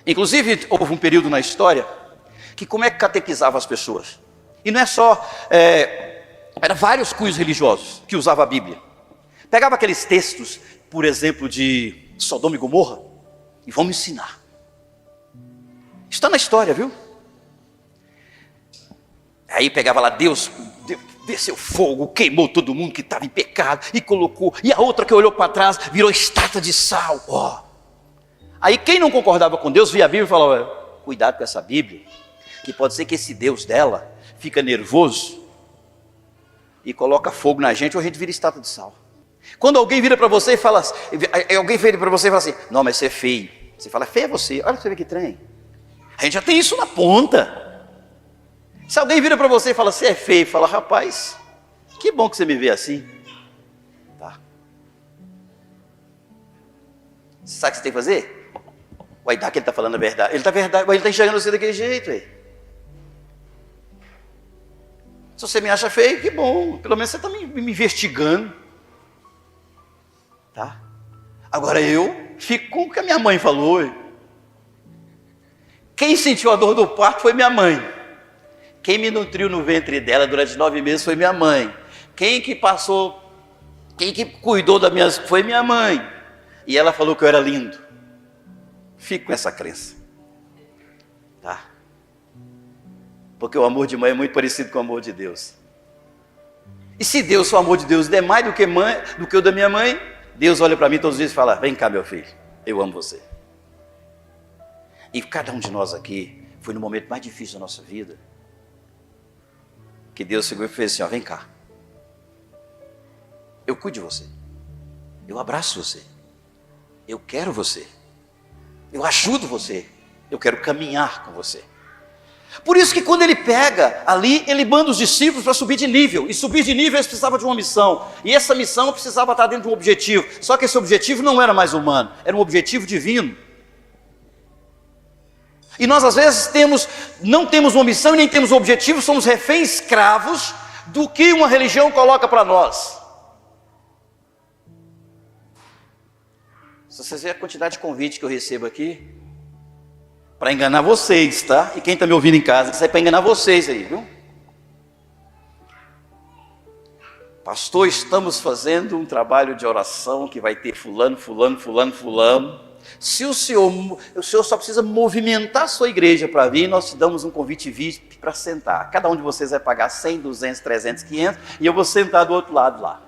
Inclusive, houve um período na história que como é que catequizava as pessoas? E não é só... Era vários cunhos religiosos que usavam a Bíblia. Pegava aqueles textos, por exemplo, de Sodoma e Gomorra, e vamos ensinar. Está na história, viu? Aí pegava lá, Deus desceu fogo, queimou todo mundo que estava em pecado e colocou, e a outra que olhou para trás virou estátua de sal. Aí quem não concordava com Deus via a Bíblia e falava: cuidado com essa Bíblia, que pode ser que esse Deus dela fica nervoso e coloca fogo na gente, ou a gente vira estátua de sal. Quando alguém vira para você e fala assim, não, mas você é feio. Você fala: feio é você, olha pra você ver que trem. A gente já tem isso na ponta. Se alguém vira para você e fala: você é feio, fala: rapaz, que bom que você me vê assim. Tá. Você sabe o que você tem que fazer? Vai dar que ele está falando a verdade. Ele está enxergando você daquele jeito. Aí. Se você me acha feio, que bom. Pelo menos você está me investigando. Tá? Agora eu fico com o que a minha mãe falou. Quem sentiu a dor do parto foi minha mãe. Quem me nutriu no ventre dela durante 9 meses foi minha mãe. Quem que cuidou das minhas foi minha mãe. E ela falou que eu era lindo. Fico com essa crença. Tá? Porque o amor de mãe é muito parecido com o amor de Deus. E se Deus, o amor de Deus, der mais do que o da minha mãe, Deus olha para mim todos os dias e fala: vem cá, meu filho, eu amo você. E cada um de nós aqui foi no momento mais difícil da nossa vida que Deus chegou e fez assim: vem cá, eu cuido de você, eu abraço você, eu quero você, eu ajudo você, eu quero caminhar com você. Por isso que quando ele pega ali, ele manda os discípulos para subir de nível. E subir de nível eles precisavam de uma missão. E essa missão precisava estar dentro de um objetivo. Só que esse objetivo não era mais humano, era um objetivo divino. E nós às vezes não temos uma missão e nem temos um objetivo, somos reféns escravos do que uma religião coloca para nós. Se vocês verem a quantidade de convites que eu recebo aqui, para enganar vocês, tá? E quem está me ouvindo em casa, isso é para enganar vocês aí, viu? Pastor, estamos fazendo um trabalho de oração que vai ter fulano. Se o senhor só precisa movimentar a sua igreja para vir, nós te damos um convite VIP para sentar. Cada um de vocês vai pagar 100, 200, 300, 500 e eu vou sentar do outro lado lá.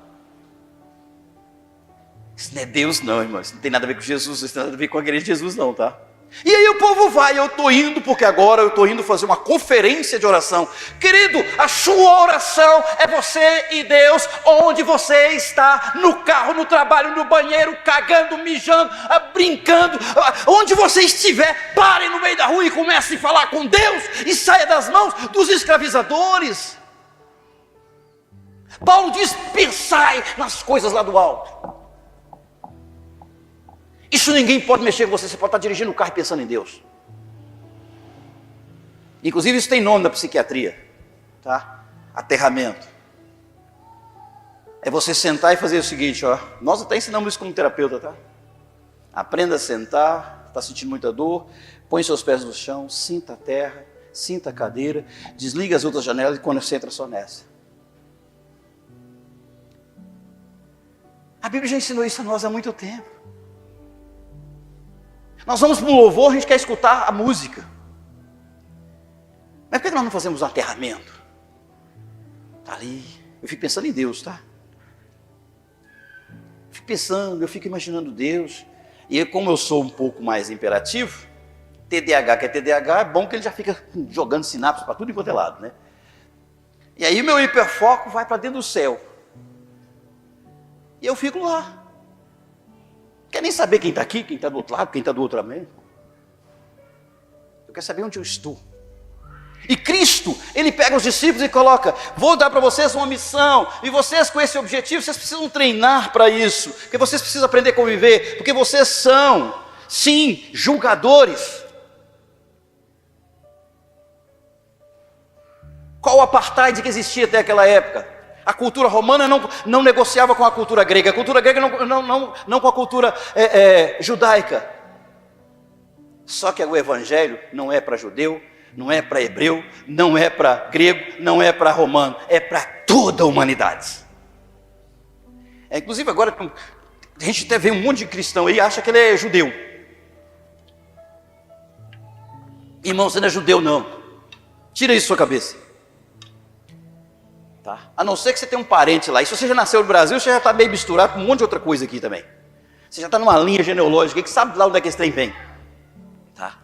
Isso não é Deus não, irmão. Isso não tem nada a ver com Jesus, isso não tem nada a ver com a igreja de Jesus não, tá? E aí o povo vai, eu estou indo, porque agora eu estou indo fazer uma conferência de oração. Querido, a sua oração é você e Deus, onde você está, no carro, no trabalho, no banheiro, cagando, mijando, brincando, onde você estiver, pare no meio da rua e comece a falar com Deus e saia das mãos dos escravizadores. Paulo diz: pensai nas coisas lá do alto. Isso ninguém pode mexer com você, você pode estar dirigindo o carro e pensando em Deus. Inclusive isso tem nome na psiquiatria, tá? Aterramento. É você sentar e fazer o seguinte, ó. Nós até ensinamos isso como terapeuta, tá? Aprenda a sentar, está sentindo muita dor, põe seus pés no chão, sinta a terra, sinta a cadeira, desliga as outras janelas e concentra só nessa. A Bíblia já ensinou isso a nós há muito tempo. Nós vamos para um louvor, a gente quer escutar a música. Mas por que nós não fazemos um aterramento? Está ali. Eu fico pensando em Deus, tá? Fico pensando, eu fico imaginando Deus. E como eu sou um pouco mais imperativo, TDAH que é TDAH, é bom que ele já fica jogando sinapses para tudo enquanto é lado, né? E aí meu hiperfoco vai para dentro do céu. E eu fico lá. Quer nem saber quem está aqui, quem está do outro lado, quem está do outro lado. Eu quero saber onde eu estou. E Cristo, Ele pega os discípulos e coloca: vou dar para vocês uma missão, e vocês com esse objetivo, vocês precisam treinar para isso, porque vocês precisam aprender a conviver, porque vocês são, sim, julgadores. Qual o apartheid que existia até aquela época? A cultura romana não negociava com a cultura grega, a cultura grega não com a cultura judaica. Só que o evangelho não é para judeu, não é para hebreu, não é para grego, não é para romano, é para toda a humanidade. Inclusive agora, a gente até vê um monte de cristão aí e acha que ele é judeu. Irmão, você não é judeu não. Tira isso da sua cabeça. Tá? A não ser que você tenha um parente lá. E se você já nasceu no Brasil, você já está meio misturado com um monte de outra coisa aqui também. Você já está numa linha genealógica que sabe lá onde é que esse trem vem. Tá?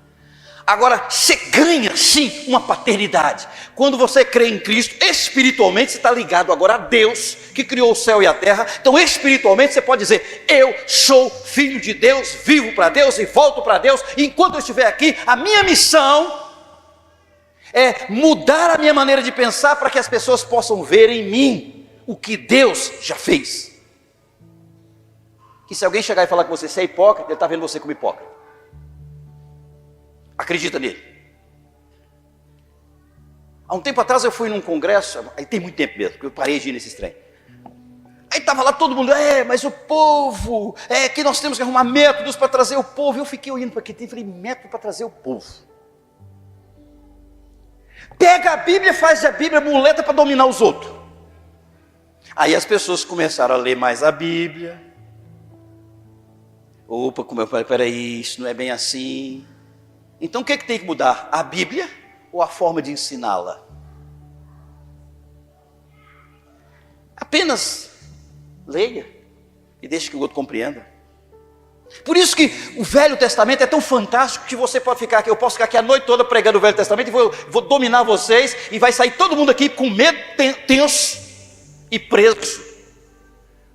Agora, você ganha sim uma paternidade. Quando você crê em Cristo, espiritualmente você está ligado agora a Deus, que criou o céu e a terra. Então espiritualmente você pode dizer: eu sou filho de Deus, vivo para Deus e volto para Deus. E enquanto eu estiver aqui, a minha missão é mudar a minha maneira de pensar para que as pessoas possam ver em mim o que Deus já fez. Que se alguém chegar e falar com você é hipócrita, ele está vendo você como hipócrita. Acredita nele. Há um tempo atrás eu fui num congresso, aí tem muito tempo mesmo, porque eu parei de ir nesses trem. Aí estava lá todo mundo: mas o povo, que nós temos que arrumar métodos para trazer o povo. Eu fiquei olhando para aqui e falei: método para trazer o povo? Pega a Bíblia e faz a Bíblia muleta para dominar os outros. Aí as pessoas começaram a ler mais a Bíblia. Opa, como eu falei, peraí, isso não é bem assim. Então o que tem que mudar? A Bíblia ou a forma de ensiná-la? Apenas leia e deixe que o outro compreenda. Por isso que o Velho Testamento é tão fantástico que você pode ficar aqui, eu posso ficar aqui a noite toda pregando o Velho Testamento e vou dominar vocês, e vai sair todo mundo aqui com medo, tenso e preso.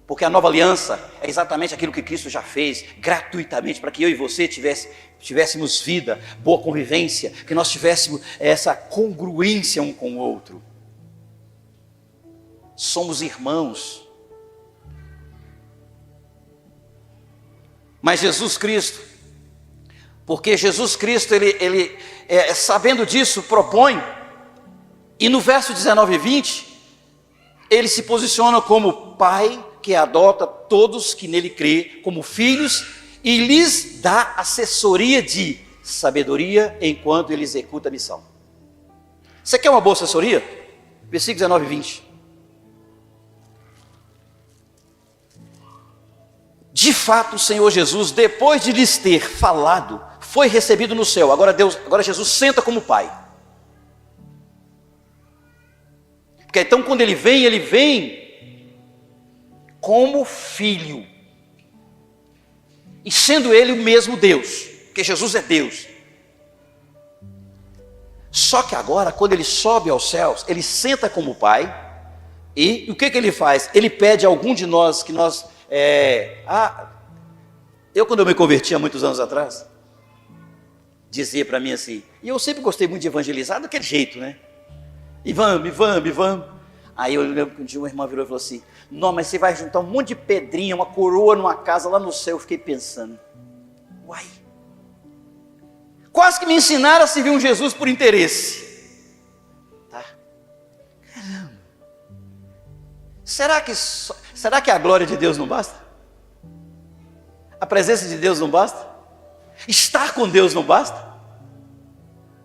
Porque a nova aliança é exatamente aquilo que Cristo já fez gratuitamente, para que eu e você tivéssemos vida, boa convivência, que nós tivéssemos essa congruência um com o outro. Somos irmãos. Mas Jesus Cristo, porque Jesus Cristo, ele sabendo disso, propõe, e no verso 19 e 20, ele se posiciona como pai que adota todos que nele crê como filhos, e lhes dá assessoria de sabedoria enquanto ele executa a missão. Você quer uma boa assessoria? Versículos 19 e 20. De fato, o Senhor Jesus, depois de lhes ter falado, foi recebido no céu. Agora Jesus senta como pai. Porque então quando ele vem como filho. E sendo ele o mesmo Deus, porque Jesus é Deus. Só que agora, quando ele sobe aos céus, ele senta como pai. E o que ele faz? Ele pede a algum de nós que nós... eu quando eu me converti há muitos anos atrás, dizia para mim assim, e eu sempre gostei muito de evangelizar daquele jeito, né? E vamos. Aí eu lembro que um dia uma irmã virou e falou assim: não, mas você vai juntar um monte de pedrinha, uma coroa numa casa lá no céu. Eu fiquei pensando, uai, quase que me ensinaram a servir um Jesus por interesse. Tá? Caramba. Será que a glória de Deus não basta? A presença de Deus não basta? Estar com Deus não basta?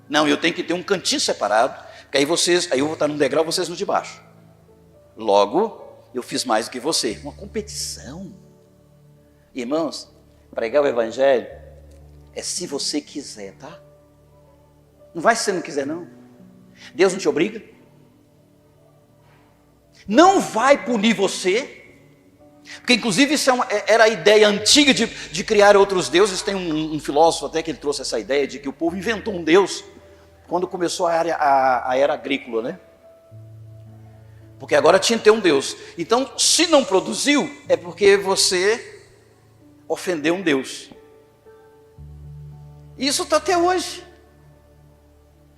Não, eu tenho que ter um cantinho separado, porque aí eu vou estar num degrau, vocês no de baixo. Logo, eu fiz mais do que você. Uma competição. Irmãos, pregar o evangelho é se você quiser, tá? Não vai se você não quiser, não. Deus não te obriga. Não vai punir você. Porque inclusive isso era a ideia antiga de criar outros deuses. Tem um filósofo até que ele trouxe essa ideia de que o povo inventou um deus quando começou a era agrícola, né? Porque agora tinha que ter um deus. Então, se não produziu, é porque você ofendeu um deus. E isso está até hoje.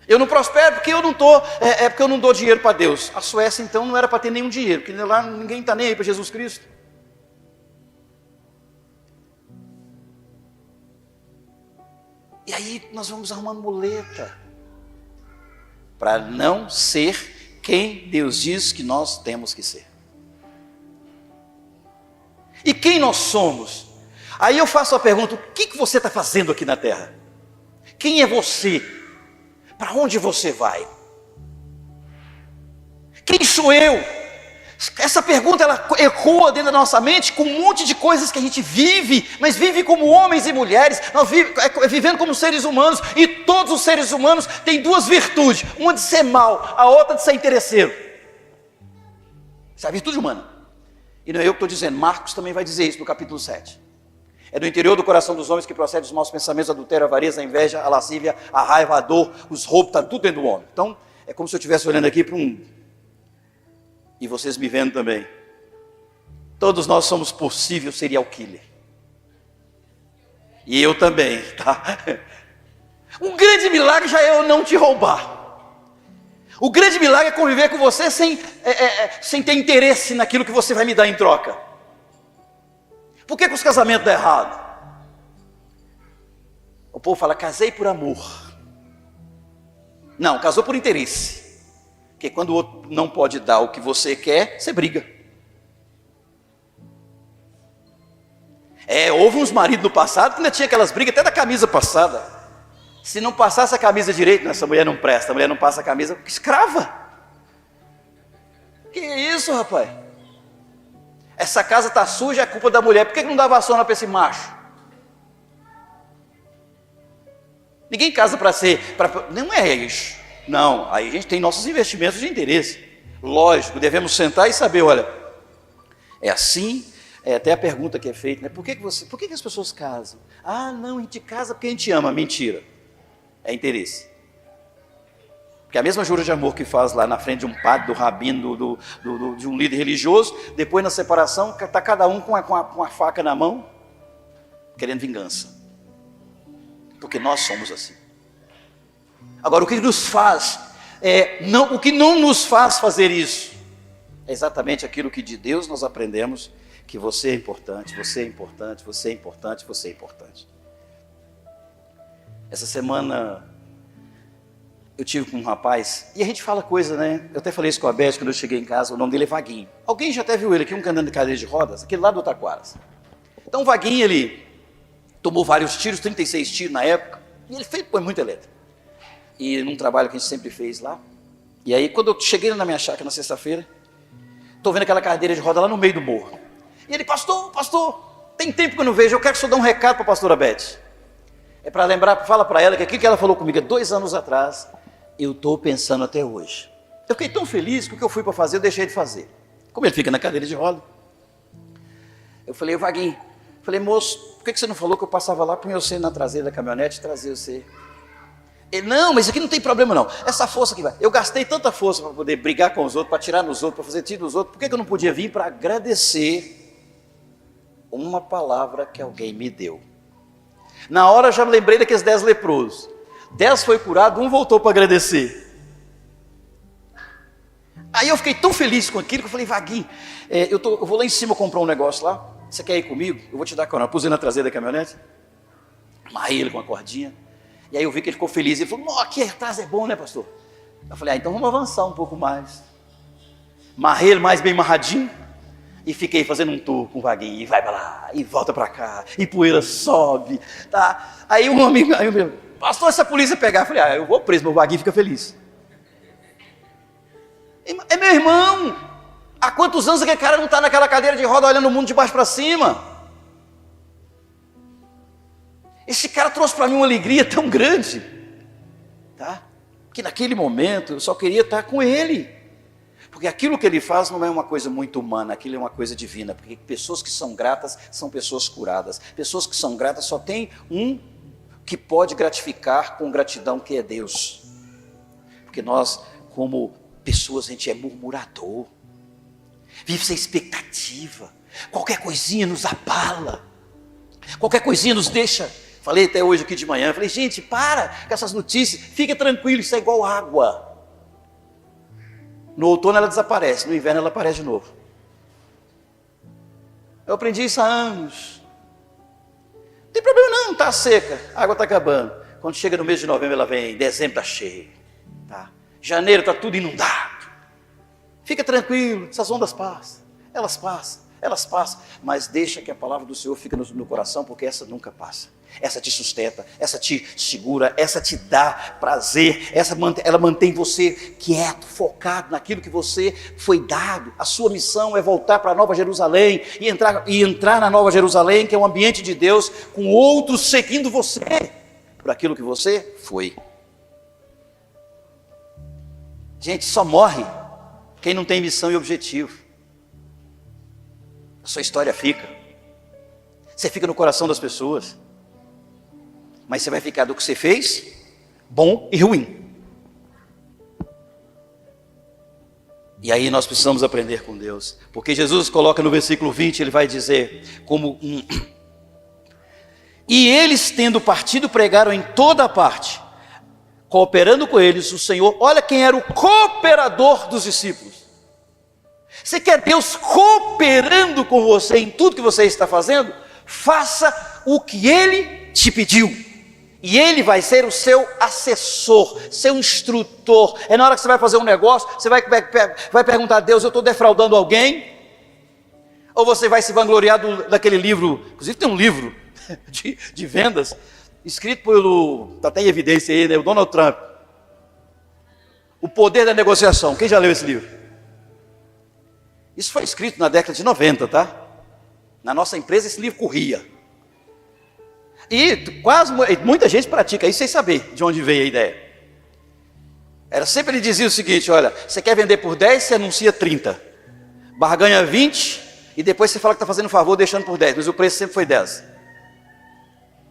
Eu não prospero porque eu não estou, porque eu não dou dinheiro para Deus. A Suécia então não era para ter nenhum dinheiro, porque lá ninguém está nem aí para Jesus Cristo. E aí nós vamos arrumando muleta para não ser quem Deus diz que nós temos que ser. E quem nós somos? Aí eu faço a pergunta: o que você está fazendo aqui na terra? Quem é você? Para onde você vai? Quem sou eu? Essa pergunta ela ecoa dentro da nossa mente com um monte de coisas que a gente vive, mas vive como homens e mulheres, nós vivendo como seres humanos, e todos os seres humanos têm duas virtudes: uma de ser mal, a outra de ser interesseiro. Essa é a virtude humana. E não é eu que estou dizendo, Marcos também vai dizer isso no capítulo 7. É do interior do coração dos homens que procede os maus pensamentos, a adultério, a avareza, a inveja, a lascívia, a raiva, a dor, os roubos, está tudo dentro do homem. Então, é como se eu estivesse olhando aqui para um... E vocês me vendo também. Todos nós somos possível serial killer. E eu também, tá? Um grande milagre já é eu não te roubar. O grande milagre é conviver com você sem ter interesse naquilo que você vai me dar em troca. Por que os casamentos dão errado? O povo fala, casei por amor. Não, casou por interesse. Porque quando o outro não pode dar o que você quer, você briga. Houve uns maridos no passado que ainda tinha aquelas brigas até da camisa passada. Se não passasse a camisa direito, essa mulher não presta, a mulher não passa a camisa, escrava. Que isso, rapaz? Essa casa está suja, é culpa da mulher. Por que não dá vassoura para esse macho? Ninguém casa para ser... Não é isso. Não, aí a gente tem nossos investimentos de interesse. Lógico, devemos sentar e saber, olha, é assim, até a pergunta que é feita, né? Por que as pessoas casam? Ah, não, a gente casa porque a gente ama. Mentira. É interesse. Porque a mesma jura de amor que faz lá na frente de um padre, do rabino, de um líder religioso, depois na separação, está cada um com a faca na mão, querendo vingança. Porque nós somos assim. Agora, o que nos faz, o que não nos faz fazer isso, é exatamente aquilo que de Deus nós aprendemos, que você é importante, você é importante, você é importante, você é importante. Essa semana eu tive com um rapaz, e a gente fala coisa, né? Eu até falei isso com a Beth quando eu cheguei em casa, o nome dele é Vaguinho. Alguém já até viu ele aqui, um andando de cadeira de rodas, aquele lá do Taquaras. Então o Vaguinho, ele tomou vários tiros, 36 tiros na época, e ele foi muito elétrico. E num trabalho que a gente sempre fez lá. E aí quando eu cheguei na minha chácara na sexta-feira, estou vendo aquela cadeira de roda lá no meio do morro. E ele, pastor, tem tempo que eu não vejo, eu quero que o senhor dê um recado para a pastora Beth. É para lembrar, fala para ela que aquilo que ela falou comigo há 2 anos atrás, eu estou pensando até hoje. Eu fiquei tão feliz que o que eu fui para fazer, eu deixei de fazer. Como ele fica na cadeira de roda. Eu falei, Vaguinho, moço, por que você não falou que eu passava lá para você na traseira da caminhonete e trazer você? Ele, não, mas aqui não tem problema não. Essa força que vai. Eu gastei tanta força para poder brigar com os outros, para tirar nos outros, para fazer tiro nos outros. Por que eu não podia vir para agradecer uma palavra que alguém me deu? Na hora eu já me lembrei daqueles 10 leprosos. 10 foi curado, um voltou para agradecer. Aí eu fiquei tão feliz com aquilo que eu falei, Vaguinho, eu vou lá em cima comprar um negócio lá. Você quer ir comigo? Eu vou te dar carona. Eu pus ele na traseira da caminhonete, amarrei ele com a cordinha. E aí eu vi que ele ficou feliz. Ele falou, aqui atrás é bom, né, pastor? Eu falei, então vamos avançar um pouco mais. Amarrei ele mais bem amarradinho. E fiquei fazendo um tour com o Vaguinho. E vai para lá, e volta para cá. E poeira sobe. Tá? Aí um amigo, pastor, se a polícia pegar. Eu falei, eu vou preso, meu Vaguinho fica feliz. É meu irmão. Há quantos anos aquele cara não está naquela cadeira de roda olhando o mundo de baixo para cima? Esse cara trouxe para mim uma alegria tão grande, tá? Que naquele momento eu só queria estar com ele. Porque aquilo que ele faz não é uma coisa muito humana, aquilo é uma coisa divina. Porque pessoas que são gratas são pessoas curadas. Pessoas que são gratas só tem um que pode gratificar com gratidão, que é Deus. Porque nós, como pessoas, a gente é murmurador, vive sem expectativa, qualquer coisinha nos abala, qualquer coisinha nos deixa. Falei até hoje aqui de manhã, falei, gente, para com essas notícias, fica tranquilo, isso é igual água. No outono ela desaparece, no inverno ela aparece de novo. Eu aprendi isso há anos. Não tem problema não, está seca, a água está acabando. Quando chega no mês de novembro ela vem, dezembro está cheio, tá? Janeiro está tudo inundado. Fica tranquilo, essas ondas passam, elas passam, mas deixa que a palavra do Senhor fique no coração, porque essa nunca passa. Essa te sustenta, essa te segura, essa te dá prazer, ela mantém você quieto, focado naquilo que você foi dado. A sua missão é voltar para a Nova Jerusalém e entrar na Nova Jerusalém, que é um ambiente de Deus, com outros seguindo você por aquilo que você foi. Gente, só morre quem não tem missão e objetivo. A sua história fica. Você fica no coração das pessoas. Mas você vai ficar do que você fez, bom e ruim. E aí nós precisamos aprender com Deus. Porque Jesus coloca no versículo 20, ele vai dizer como E eles, tendo partido, pregaram em toda parte, cooperando com eles o Senhor. Olha quem era o cooperador dos discípulos. Você quer Deus cooperando com você em tudo que você está fazendo? Faça o que Ele te pediu. E Ele vai ser o seu assessor, seu instrutor. É na hora que você vai fazer um negócio, você vai perguntar a Deus, eu estou defraudando alguém? Ou você vai se vangloriar daquele livro, inclusive tem um livro de vendas, escrito pelo, está até em evidência aí, né, o Donald Trump. O Poder da Negociação. Quem já leu esse livro? Isso foi escrito na década de 90, tá? Na nossa empresa esse livro corria. E muita gente pratica isso sem saber de onde veio a ideia. Era sempre, ele dizia o seguinte, olha, você quer vender por 10, você anuncia 30. Barganha 20 e depois você fala que está fazendo um favor deixando por 10, mas o preço sempre foi 10.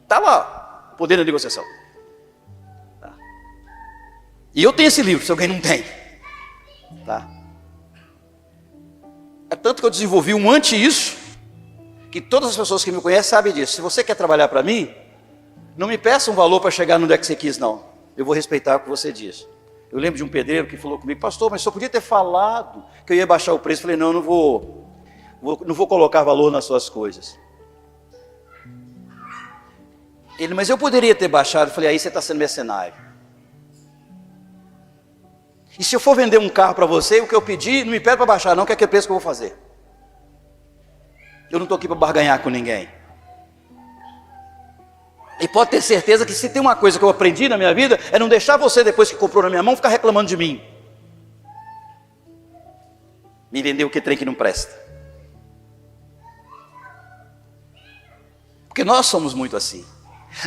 Está lá, o poder da negociação. Tá. E eu tenho esse livro, se alguém não tem. Tá? É tanto que eu desenvolvi um anti-isso, que todas as pessoas que me conhecem sabem disso. Se você quer trabalhar para mim, não me peça um valor para chegar onde é que você quis, não. Eu vou respeitar o que você diz. Eu lembro de um pedreiro que falou comigo, pastor, mas só podia ter falado que eu ia baixar o preço. Eu falei, não, não vou colocar valor nas suas coisas. Ele, mas eu poderia ter baixado. Eu falei, aí você está sendo mercenário. E se eu for vender um carro para você, o que eu pedi, não me pede para baixar não, que é aquele preço que eu vou fazer. Eu não estou aqui para barganhar com ninguém. E pode ter certeza que se tem uma coisa que eu aprendi na minha vida, é não deixar você, depois que comprou na minha mão, ficar reclamando de mim. Me vender o que trem que não presta. Porque nós somos muito assim.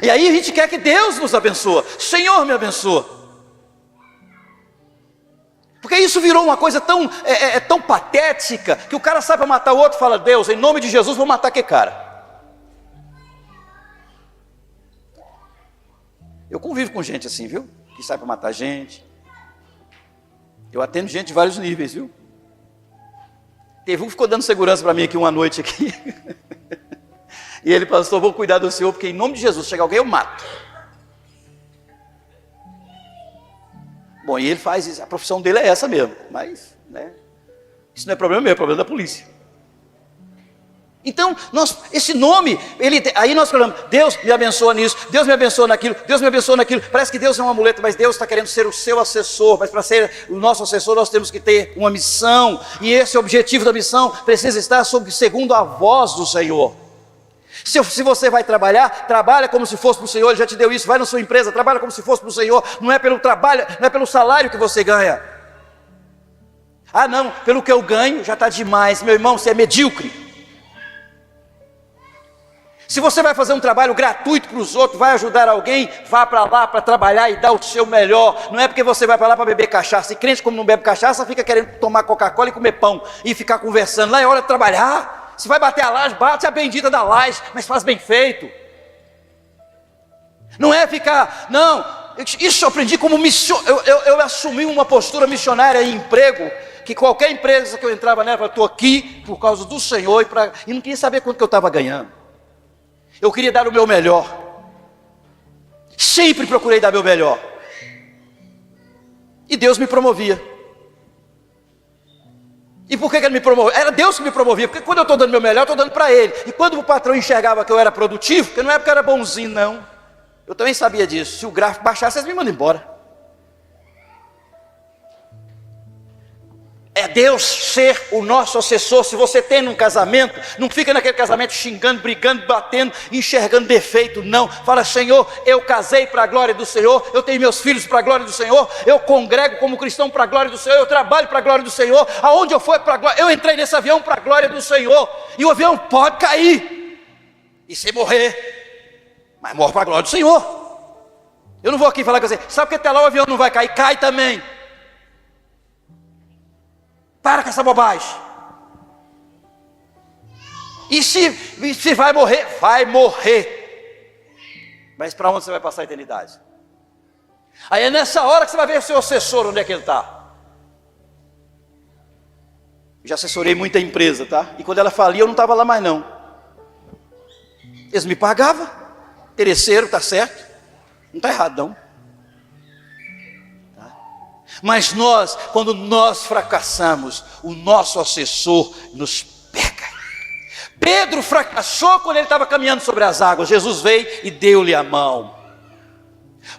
E aí a gente quer que Deus nos abençoe. Senhor, me abençoa. Porque isso virou uma coisa tão patética, que o cara sai para matar o outro e fala, Deus, em nome de Jesus, vou matar aquele cara. Eu convivo com gente assim, viu? Que sai para matar gente. Eu atendo gente de vários níveis, viu? Teve um que ficou dando segurança para mim aqui uma noite aqui. E ele, pastor, vou cuidar do senhor, porque em nome de Jesus, chega alguém, eu mato. Bom, e ele faz isso, a profissão dele é essa mesmo, mas, né, isso não é problema meu, é problema da polícia. Então, esse nome, aí nós falamos, Deus me abençoa nisso, Deus me abençoa naquilo, Deus me abençoa naquilo. Parece que Deus é um amuleto, mas Deus está querendo ser o seu assessor. Mas para ser o nosso assessor, nós temos que ter uma missão. E esse objetivo da missão precisa estar segundo a voz do Senhor. Se você vai trabalhar, trabalha como se fosse para o Senhor, Ele já te deu isso. Vai na sua empresa, trabalha como se fosse para o Senhor. Não é pelo trabalho, não é pelo salário que você ganha. Ah não, pelo que eu ganho já está demais. Meu irmão, você é medíocre. Se você vai fazer um trabalho gratuito para os outros, vai ajudar alguém, vá para lá para trabalhar e dar o seu melhor. Não é porque você vai para lá para beber cachaça. E crente, como não bebe cachaça, fica querendo tomar Coca-Cola e comer pão e ficar conversando. Lá é hora de trabalhar. Se vai bater a laje, bate a bendita da laje, mas faz bem feito. Não é ficar, não. Isso eu aprendi como missionário. Eu assumi uma postura missionária em emprego, que qualquer empresa que eu entrava nela, eu estou aqui por causa do Senhor e não queria saber quanto que eu estava ganhando. Eu queria dar o meu melhor. Sempre procurei dar meu melhor. E Deus me promovia. E por que ele me promovia? Era Deus que me promovia, porque quando eu estou dando meu melhor, eu estou dando para Ele. E quando o patrão enxergava que eu era produtivo, porque não é porque eu era bonzinho, não. Eu também sabia disso. Se o gráfico baixasse, vocês me mandam embora. É Deus ser o nosso assessor. Se você tem um casamento, não fica naquele casamento xingando, brigando, batendo, enxergando defeito, não. Fala: Senhor, eu casei para a glória do Senhor, eu tenho meus filhos para a glória do Senhor, eu congrego como cristão para a glória do Senhor, eu trabalho para a glória do Senhor, aonde eu for para a glória, eu entrei nesse avião para a glória do Senhor, e o avião pode cair, e se morrer, mas morre para a glória do Senhor. Eu não vou aqui falar com você, sabe que até lá o avião não vai cair? Cai também. Para com essa bobagem. E se vai morrer? Vai morrer. Mas para onde você vai passar a eternidade? Aí é nessa hora que você vai ver o seu assessor, onde é que ele está. Já assessorei muita empresa, tá? E quando ela falia, eu não estava lá mais não. Eles me pagavam. Terceiro, tá certo? Não está errado não. Mas nós, quando nós fracassamos, o nosso assessor nos pega. Pedro fracassou quando ele estava caminhando sobre as águas. Jesus veio e deu-lhe a mão.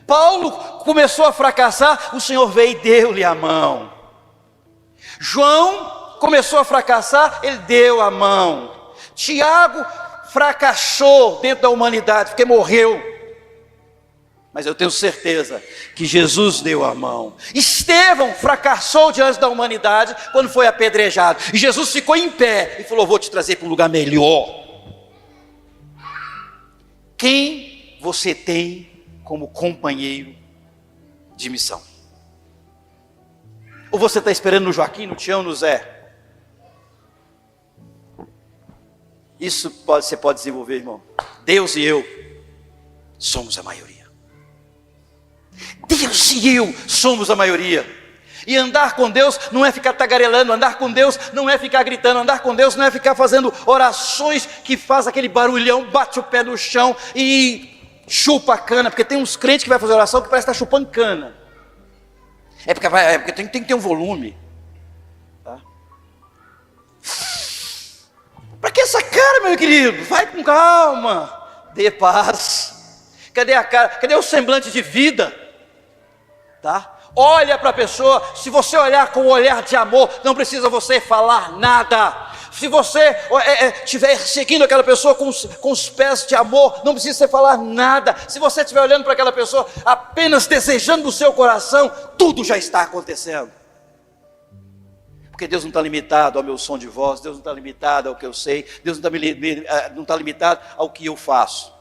Paulo começou a fracassar, o Senhor veio e deu-lhe a mão. João começou a fracassar, ele deu a mão. Tiago fracassou dentro da humanidade, porque morreu. Mas eu tenho certeza que Jesus deu a mão. Estevão fracassou diante da humanidade quando foi apedrejado. E Jesus ficou em pé e falou: vou te trazer para um lugar melhor. Quem você tem como companheiro de missão? Ou você está esperando no Joaquim, no Tião, no Zé? Isso você pode desenvolver, irmão. Deus e eu somos a maioria. Deus e eu somos a maioria. E andar com Deus não é ficar tagarelando, andar com Deus não é ficar gritando, andar com Deus não é ficar fazendo orações que faz aquele barulhão, bate o pé no chão e chupa a cana, porque tem uns crentes que vai fazer oração que parece estar chupando cana. É porque tem que ter um volume. Tá? Para que essa cara, meu querido? Vai com calma, dê paz. Cadê a cara? Cadê o semblante de vida? Tá? Olha para a pessoa. Se você olhar com um olhar de amor, não precisa você falar nada. Se você estiver seguindo aquela pessoa com os pés de amor, não precisa você falar nada. Se você estiver olhando para aquela pessoa apenas desejando no seu coração, tudo já está acontecendo. Porque Deus não está limitado ao meu som de voz, Deus não está limitado ao que eu sei, Deus não está limitado ao que eu faço.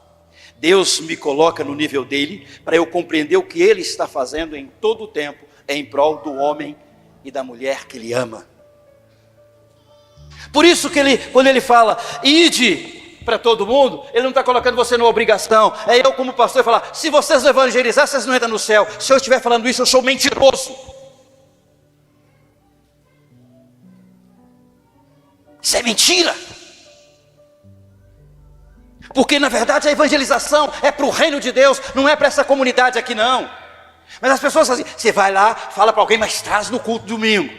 Deus me coloca no nível dele, para eu compreender o que ele está fazendo em todo o tempo, em prol do homem e da mulher que ele ama. Por isso que quando ele fala, ide para todo mundo, ele não está colocando você numa obrigação. É eu como pastor falar, se vocês não evangelizar, vocês não entram no céu. Se eu estiver falando isso, eu sou mentiroso. Isso é mentira. Porque na verdade a evangelização é para o reino de Deus, não é para essa comunidade aqui não. Mas as pessoas fazem, você vai lá, fala para alguém, mas traz no culto domingo.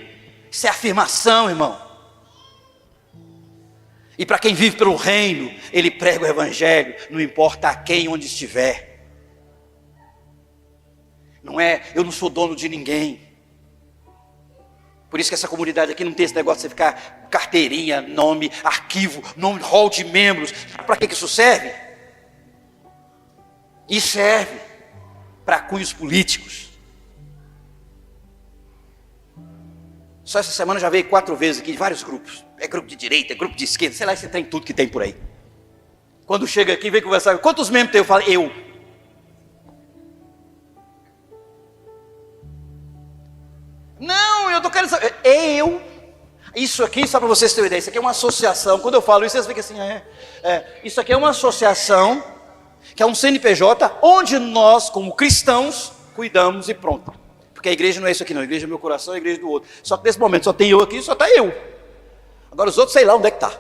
Isso é afirmação, irmão. E para quem vive pelo reino, ele prega o evangelho, não importa a quem, onde estiver. Não é, eu não sou dono de ninguém. Por isso que essa comunidade aqui não tem esse negócio de você ficar carteirinha, nome, arquivo, nome, hall de membros. Para que isso serve? Isso serve para cunhos políticos. Só essa semana já veio 4 vezes aqui de vários grupos. É grupo de direita, é grupo de esquerda, sei lá, esse trem tudo que tem por aí. Quando chega aqui, vem conversar, quantos membros tem? Eu falo, eu. Não, eu tô querendo saber, eu. Isso aqui, só para vocês terem uma ideia, isso aqui é uma associação. Quando eu falo isso, vocês ficam assim, isso aqui é uma associação, que é um CNPJ, onde nós, como cristãos, cuidamos e pronto. Porque a igreja não é isso aqui não, a igreja é meu coração, a igreja é do outro. Só que nesse momento só tem eu aqui, só está eu. Agora os outros, sei lá onde é que está.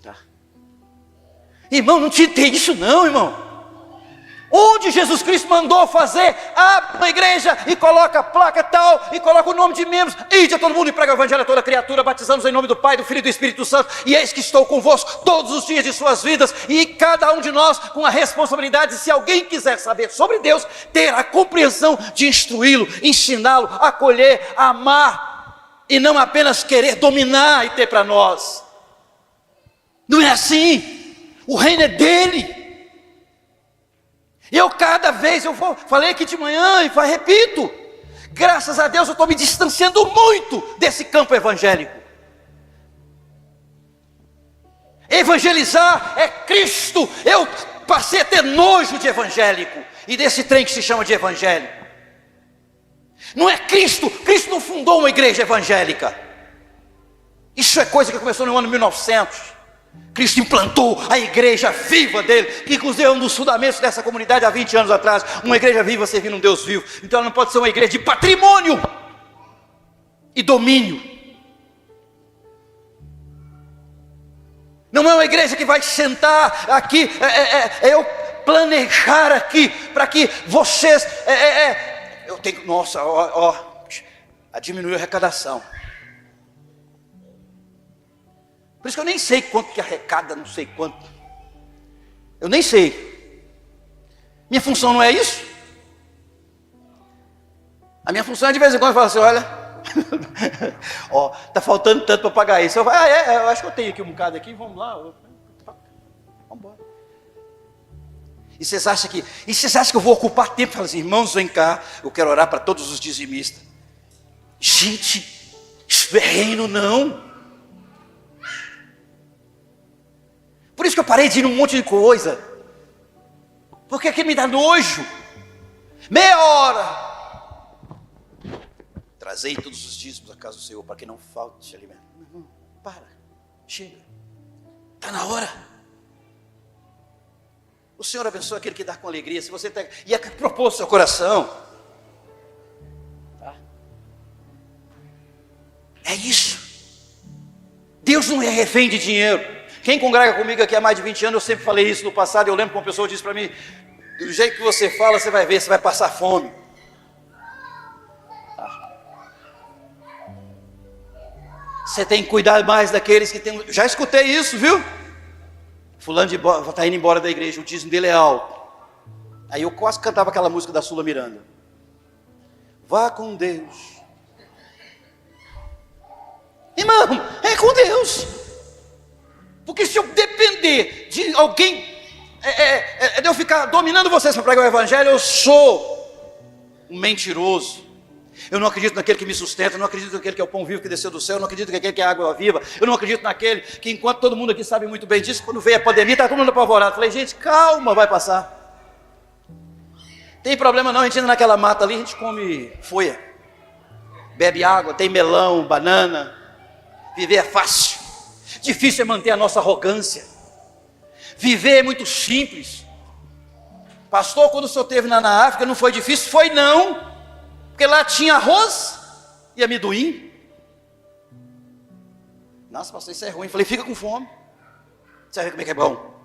Tá. Irmão, não te tem isso não, irmão. Onde Jesus Cristo mandou fazer, abre uma igreja e coloca a placa tal, e coloca o nome de membros, ide a todo mundo e prega o evangelho a toda criatura, batizamos em nome do Pai, do Filho e do Espírito Santo, e eis que estou convosco todos os dias de suas vidas, e cada um de nós com a responsabilidade, se alguém quiser saber sobre Deus, ter a compreensão de instruí-lo, ensiná-lo, acolher, amar, e não apenas querer dominar e ter para nós. Não é assim, o reino é dele. Eu cada vez, falei aqui de manhã e repito, graças a Deus eu estou me distanciando muito desse campo evangélico. Evangelizar é Cristo. Eu passei a ter nojo de evangélico e desse trem que se chama de evangelho. Não é Cristo, Cristo não fundou uma igreja evangélica. Isso é coisa que começou no ano 1900. Cristo implantou a igreja viva dele, que inclusive é um dos fundamentos dessa comunidade há 20 anos atrás, uma igreja viva servindo um Deus vivo. Então ela não pode ser uma igreja de patrimônio e domínio. Não é uma igreja que vai sentar aqui, eu planejar aqui, para que vocês, eu tenho, nossa, diminuiu a arrecadação. Por isso que eu nem sei quanto que arrecada, não sei quanto. Eu nem sei. Minha função não é isso. A minha função é de vez em quando falar assim, olha, tá faltando tanto para pagar isso. Eu falo, eu acho que eu tenho aqui um bocado aqui, vamos lá. Vamos embora. E vocês acham que eu vou ocupar tempo? Falar assim, irmãos, vem cá, eu quero orar para todos os dizimistas. Gente, isso é reino não. Por isso que eu parei de ir num monte de coisa. Porque aqui me dá nojo. Meia hora. Trazei todos os dízimos à casa do Senhor, para que não falte alimento. Não, para, chega. Está na hora. O Senhor abençoa aquele que dá com alegria. Se você tem, e propor seu coração. Tá? É isso. Deus não é refém de dinheiro. Quem congrega comigo aqui há mais de 20 anos, eu sempre falei isso no passado. Eu lembro que uma pessoa disse para mim, do jeito que você fala, você vai ver, você vai passar fome. Tá. Você tem que cuidar mais daqueles que tem. Já escutei isso, viu? Fulano está indo embora da igreja, o dízimo dele é alto. Aí eu quase cantava aquela música da Sula Miranda. Vá com Deus. Irmão, é com Deus. Porque se eu depender de alguém, de eu ficar dominando vocês para pregar o evangelho, eu sou um mentiroso. Eu não acredito naquele que me sustenta, eu não acredito naquele que é o pão vivo que desceu do céu, eu não acredito naquele que é a água viva, eu não acredito naquele que, enquanto todo mundo aqui sabe muito bem disso, quando veio a pandemia, está todo mundo apavorado. Falei, gente, calma, vai passar. Tem problema não, a gente anda naquela mata ali, a gente come folha, bebe água, tem melão, banana. Viver é fácil. Difícil é manter a nossa arrogância. Viver é muito simples. Pastor, quando o senhor esteve na África, não foi difícil? Foi não. Porque lá tinha arroz e amendoim. Nossa, pastor, isso é ruim. Falei, fica com fome. Você vai ver como é que é bom.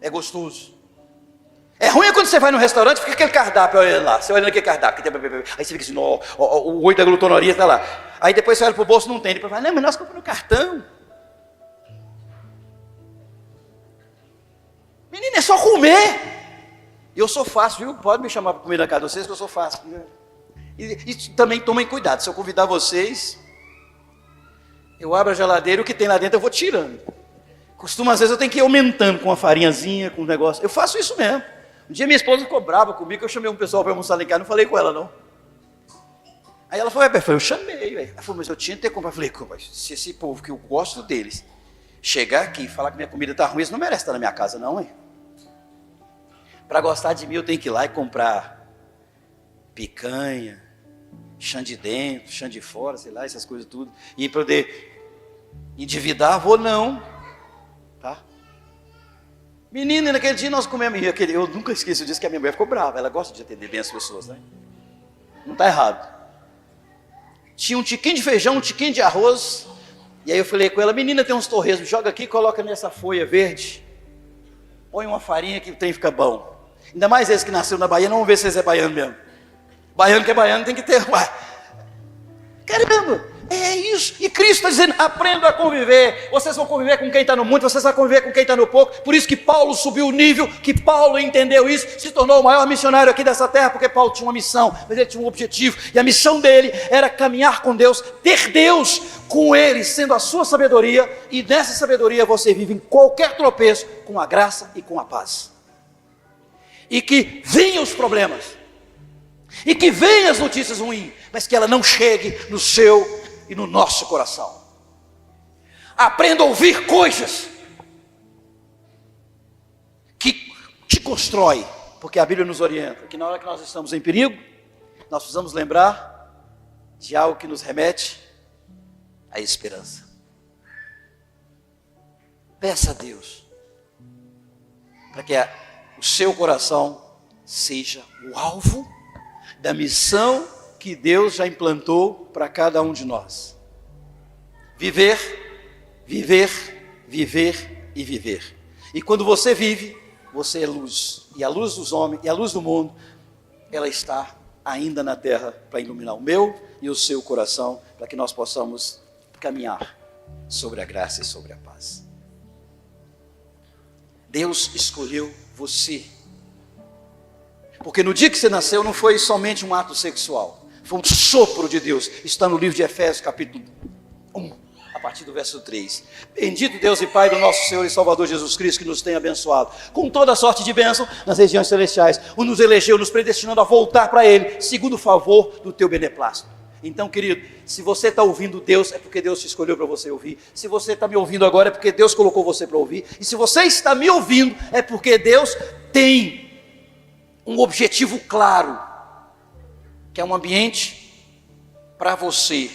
É gostoso. É ruim quando você vai no restaurante, fica aquele cardápio olha lá. Você olha naquele cardápio. Aí você fica assim, o olho da glutonaria está lá. Aí depois você olha para o bolso, não tem. Depois fala, não, mas nós compramos no cartão. Menino, é só comer. Eu sou fácil, viu? Pode me chamar para comer na casa de vocês, que eu sou fácil. E também tomem cuidado. Se eu convidar vocês, eu abro a geladeira, o que tem lá dentro eu vou tirando. Às vezes eu tenho que ir aumentando com uma farinhazinha, com um negócio. Eu faço isso mesmo. Um dia minha esposa ficou brava comigo, que eu chamei um pessoal para almoçar lá em casa, não falei com ela não. Aí ela falou, eu chamei, velho. Ela falou, mas eu tinha que ter comprado. Eu falei, mas se esse povo que eu gosto deles, chegar aqui e falar que minha comida está ruim, isso não merece estar na minha casa não, hein? Para gostar de mim eu tenho que ir lá e comprar picanha, chã de dentro, chã de fora, sei lá, essas coisas tudo. E poder endividar, vou não. Tá? Menina, naquele dia nós comemos, eu nunca esqueço disso, que a minha mulher ficou brava, ela gosta de atender bem as pessoas, né? Não está errado. Tinha um tiquinho de feijão, um tiquinho de arroz, e aí eu falei com ela, menina, tem uns torresmos, joga aqui, coloca nessa folha verde, põe uma farinha que o trem fica bom. Ainda mais esse que nasceu na Bahia, não vamos ver se esse é baiano mesmo. Baiano que é baiano tem que ter, caramba, é isso. E Cristo está dizendo, aprenda a conviver. Vocês vão conviver com quem está no muito, vocês vão conviver com quem está no pouco. Por isso que Paulo subiu o nível, que Paulo entendeu isso, se tornou o maior missionário aqui dessa terra, porque Paulo tinha uma missão, mas ele tinha um objetivo, e a missão dele era caminhar com Deus, ter Deus com ele, sendo a sua sabedoria, e nessa sabedoria você vive em qualquer tropeço, com a graça e com a paz. E que venham os problemas, e que venham as notícias ruins, mas que ela não chegue no seu e no nosso coração. Aprenda a ouvir coisas que te constrói, porque a Bíblia nos orienta que na hora que nós estamos em perigo, nós precisamos lembrar de algo que nos remete à esperança. Peça a Deus para que o seu coração seja o alvo da missão que Deus já implantou para cada um de nós. Viver, viver, viver e viver. E quando você vive, você é luz. E a luz dos homens, e a luz do mundo, ela está ainda na terra para iluminar o meu e o seu coração, para que nós possamos caminhar sobre a graça e sobre a paz. Deus escolheu você. Porque no dia que você nasceu não foi somente um ato sexual. Foi um sopro de Deus. Está no livro de Efésios, capítulo 1, a partir do verso 3. Bendito Deus e Pai do nosso Senhor e Salvador Jesus Cristo, que nos tem abençoado com toda sorte de bênção nas regiões celestiais. O nos elegeu, nos predestinando a voltar para Ele, segundo o favor do teu beneplácito. Então, querido, se você está ouvindo Deus, é porque Deus te escolheu para você ouvir. Se você está me ouvindo agora, é porque Deus colocou você para ouvir. E se você está me ouvindo, é porque Deus tem um objetivo claro, que é um ambiente para você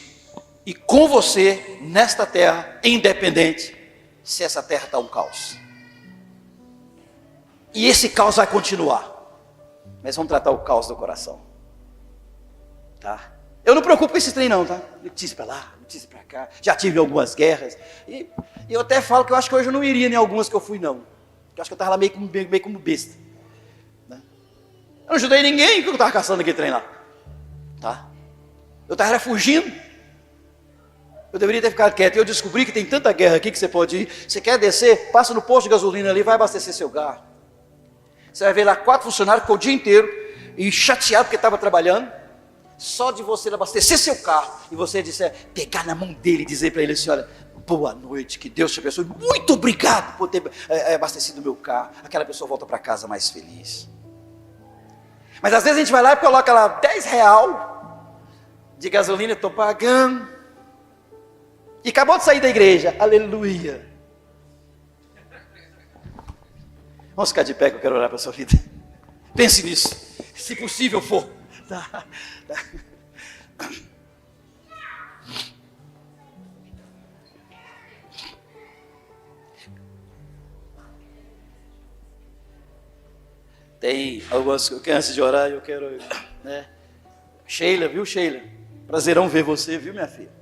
e com você nesta terra, independente se essa terra está um caos. E esse caos vai continuar, mas vamos tratar o caos do coração, tá? Eu não me preocupo com esse trem não, tá? Notícia para lá, notícia para cá, já tive algumas guerras, e eu até falo que eu acho que hoje eu não iria em algumas que eu fui não, eu acho que eu estava lá meio como besta, né? Eu não ajudei ninguém que eu estava caçando aquele trem lá. Tá? Eu estava fugindo. Eu deveria ter ficado quieto. Eu descobri que tem tanta guerra aqui que você pode ir. Você quer descer, passa no posto de gasolina ali, vai abastecer seu carro. Você vai ver lá 4 funcionários que ficam o dia inteiro e chateado porque estava trabalhando. Só de você abastecer seu carro e você disser, pegar na mão dele e dizer para ele assim, olha, boa noite, que Deus te abençoe, muito obrigado por ter abastecido o meu carro. Aquela pessoa volta para casa mais feliz. Mas às vezes a gente vai lá e coloca lá 10 real de gasolina, estou pagando, e acabou de sair da igreja, aleluia. Vamos ficar de pé que eu quero orar para a sua vida. Pense nisso, se possível for. Tá. Tem algumas que antes de orar eu quero, né? Sheila, viu Sheila? Prazerão ver você, viu minha filha?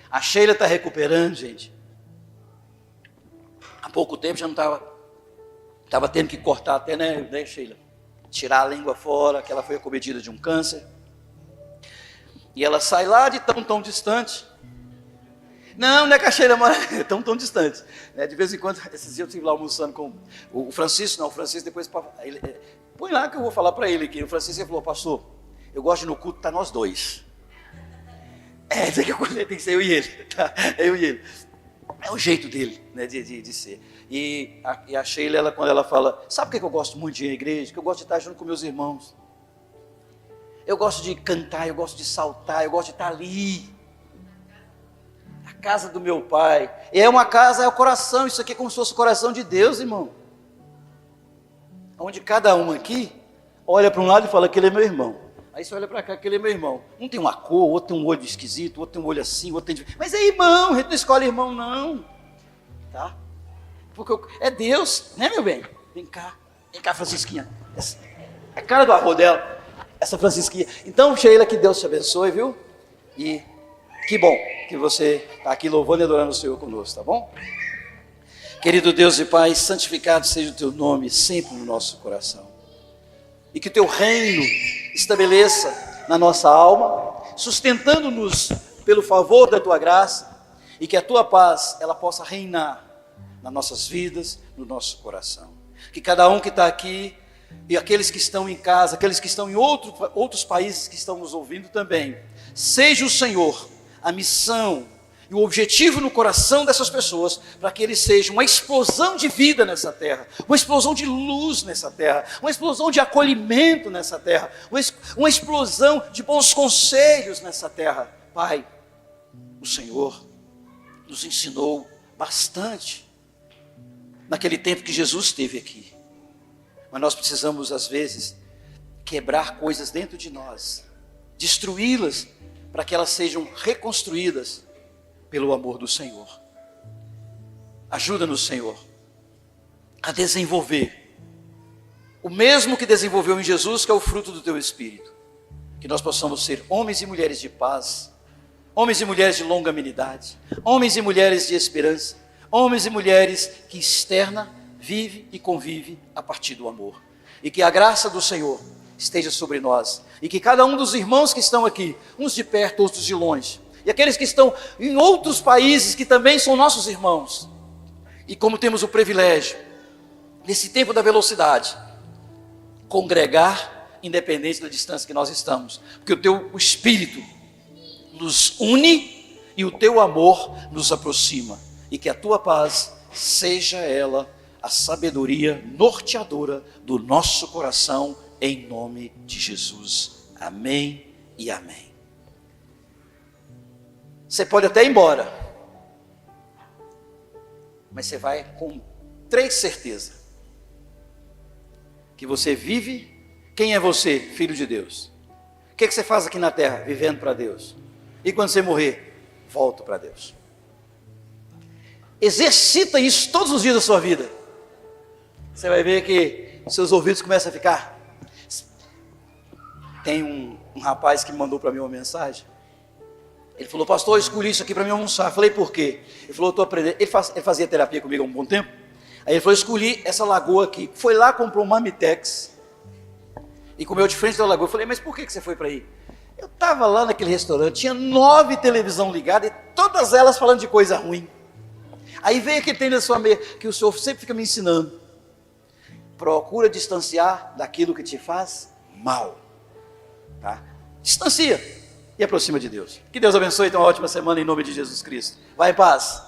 A Sheila está recuperando, gente. Há pouco tempo já não estava tendo que cortar até, né, Sheila? Tirar a língua fora, que ela foi acometida de um câncer. E ela sai lá de tão distante. Não é que a Sheila mora tão distante, né? De vez em quando, esses dias eu estive lá almoçando com o Francisco, o Francisco depois, põe lá que eu vou falar para ele aqui. O Francisco falou, pastor, eu gosto de no culto, tá nós dois. Tem que ser eu e ele, tá? Eu e ele. É o jeito dele, né, de ser. E a Sheila, quando ela fala, sabe por que eu gosto muito de ir à igreja? Que eu gosto de estar junto com meus irmãos. Eu gosto de cantar, eu gosto de saltar, eu gosto de estar ali. casa do meu pai. É uma casa, é o coração. Isso aqui é como se fosse o coração de Deus, irmão. Onde cada um aqui olha para um lado e fala, aquele é meu irmão. Aí você olha para cá, aquele é meu irmão. Um tem uma cor, outro tem um olho esquisito, outro tem um olho assim, outro tem... Mas é irmão, a gente não escolhe irmão não. Tá? Porque é Deus, né, meu bem? Vem cá, Francisquinha. Essa, a cara do arroz dela, essa Francisquinha. Então, Sheila, que Deus te abençoe, viu? E que bom que você está aqui louvando e adorando o Senhor conosco, tá bom? Querido Deus e Pai, santificado seja o teu nome sempre no nosso coração. E que o teu reino estabeleça na nossa alma, sustentando-nos pelo favor da tua graça, e que a tua paz, ela possa reinar nas nossas vidas, no nosso coração. Que cada um que está aqui, e aqueles que estão em casa, aqueles que estão em outros países que estão nos ouvindo também, seja o Senhor a missão e o objetivo no coração dessas pessoas, para que eles sejam uma explosão de vida nessa terra, uma explosão de luz nessa terra, uma explosão de acolhimento nessa terra, uma explosão de bons conselhos nessa terra. Pai, o Senhor nos ensinou bastante naquele tempo que Jesus esteve aqui, mas nós precisamos às vezes quebrar coisas dentro de nós, destruí-las, para que elas sejam reconstruídas pelo amor do Senhor. Ajuda-nos, Senhor, a desenvolver o mesmo que desenvolveu em Jesus, que é o fruto do teu Espírito. Que nós possamos ser homens e mulheres de paz, homens e mulheres de longanimidade, homens e mulheres de esperança, homens e mulheres que externa, vive e convive a partir do amor. E que a graça do Senhor esteja sobre nós, e que cada um dos irmãos que estão aqui, uns de perto, outros de longe, e aqueles que estão em outros países que também são nossos irmãos, e como temos o privilégio, nesse tempo da velocidade, congregar independente da distância que nós estamos, porque o Espírito nos une e o teu amor nos aproxima, e que a tua paz seja ela a sabedoria norteadora do nosso coração, em nome de Jesus. Amém e amém. Você pode até ir embora, mas você vai com 3 certezas: que você vive. Quem é você, filho de Deus? O que você faz aqui na terra? Vivendo para Deus. E quando você morrer, volta para Deus. Exercita isso todos os dias da sua vida. Você vai ver que seus ouvidos começam a ficar. Tem um rapaz que mandou para mim uma mensagem. Ele falou: pastor, eu escolhi isso aqui para mim almoçar. Eu falei: por quê? Ele falou: eu estou aprendendo. Ele fazia terapia comigo há um bom tempo. Aí ele falou: eu escolhi essa lagoa aqui. Foi lá, comprou um marmitex e comeu de frente da lagoa. Eu falei: mas por que você foi para aí? Eu estava lá naquele restaurante, tinha 9 televisões ligadas e todas elas falando de coisa ruim. Aí veio aquele tem na sua mesa, que o senhor sempre fica me ensinando: procura distanciar daquilo que te faz mal. Tá? Distancia e aproxima de Deus. Que Deus abençoe. Tenha uma ótima semana em nome de Jesus Cristo. Vai em paz.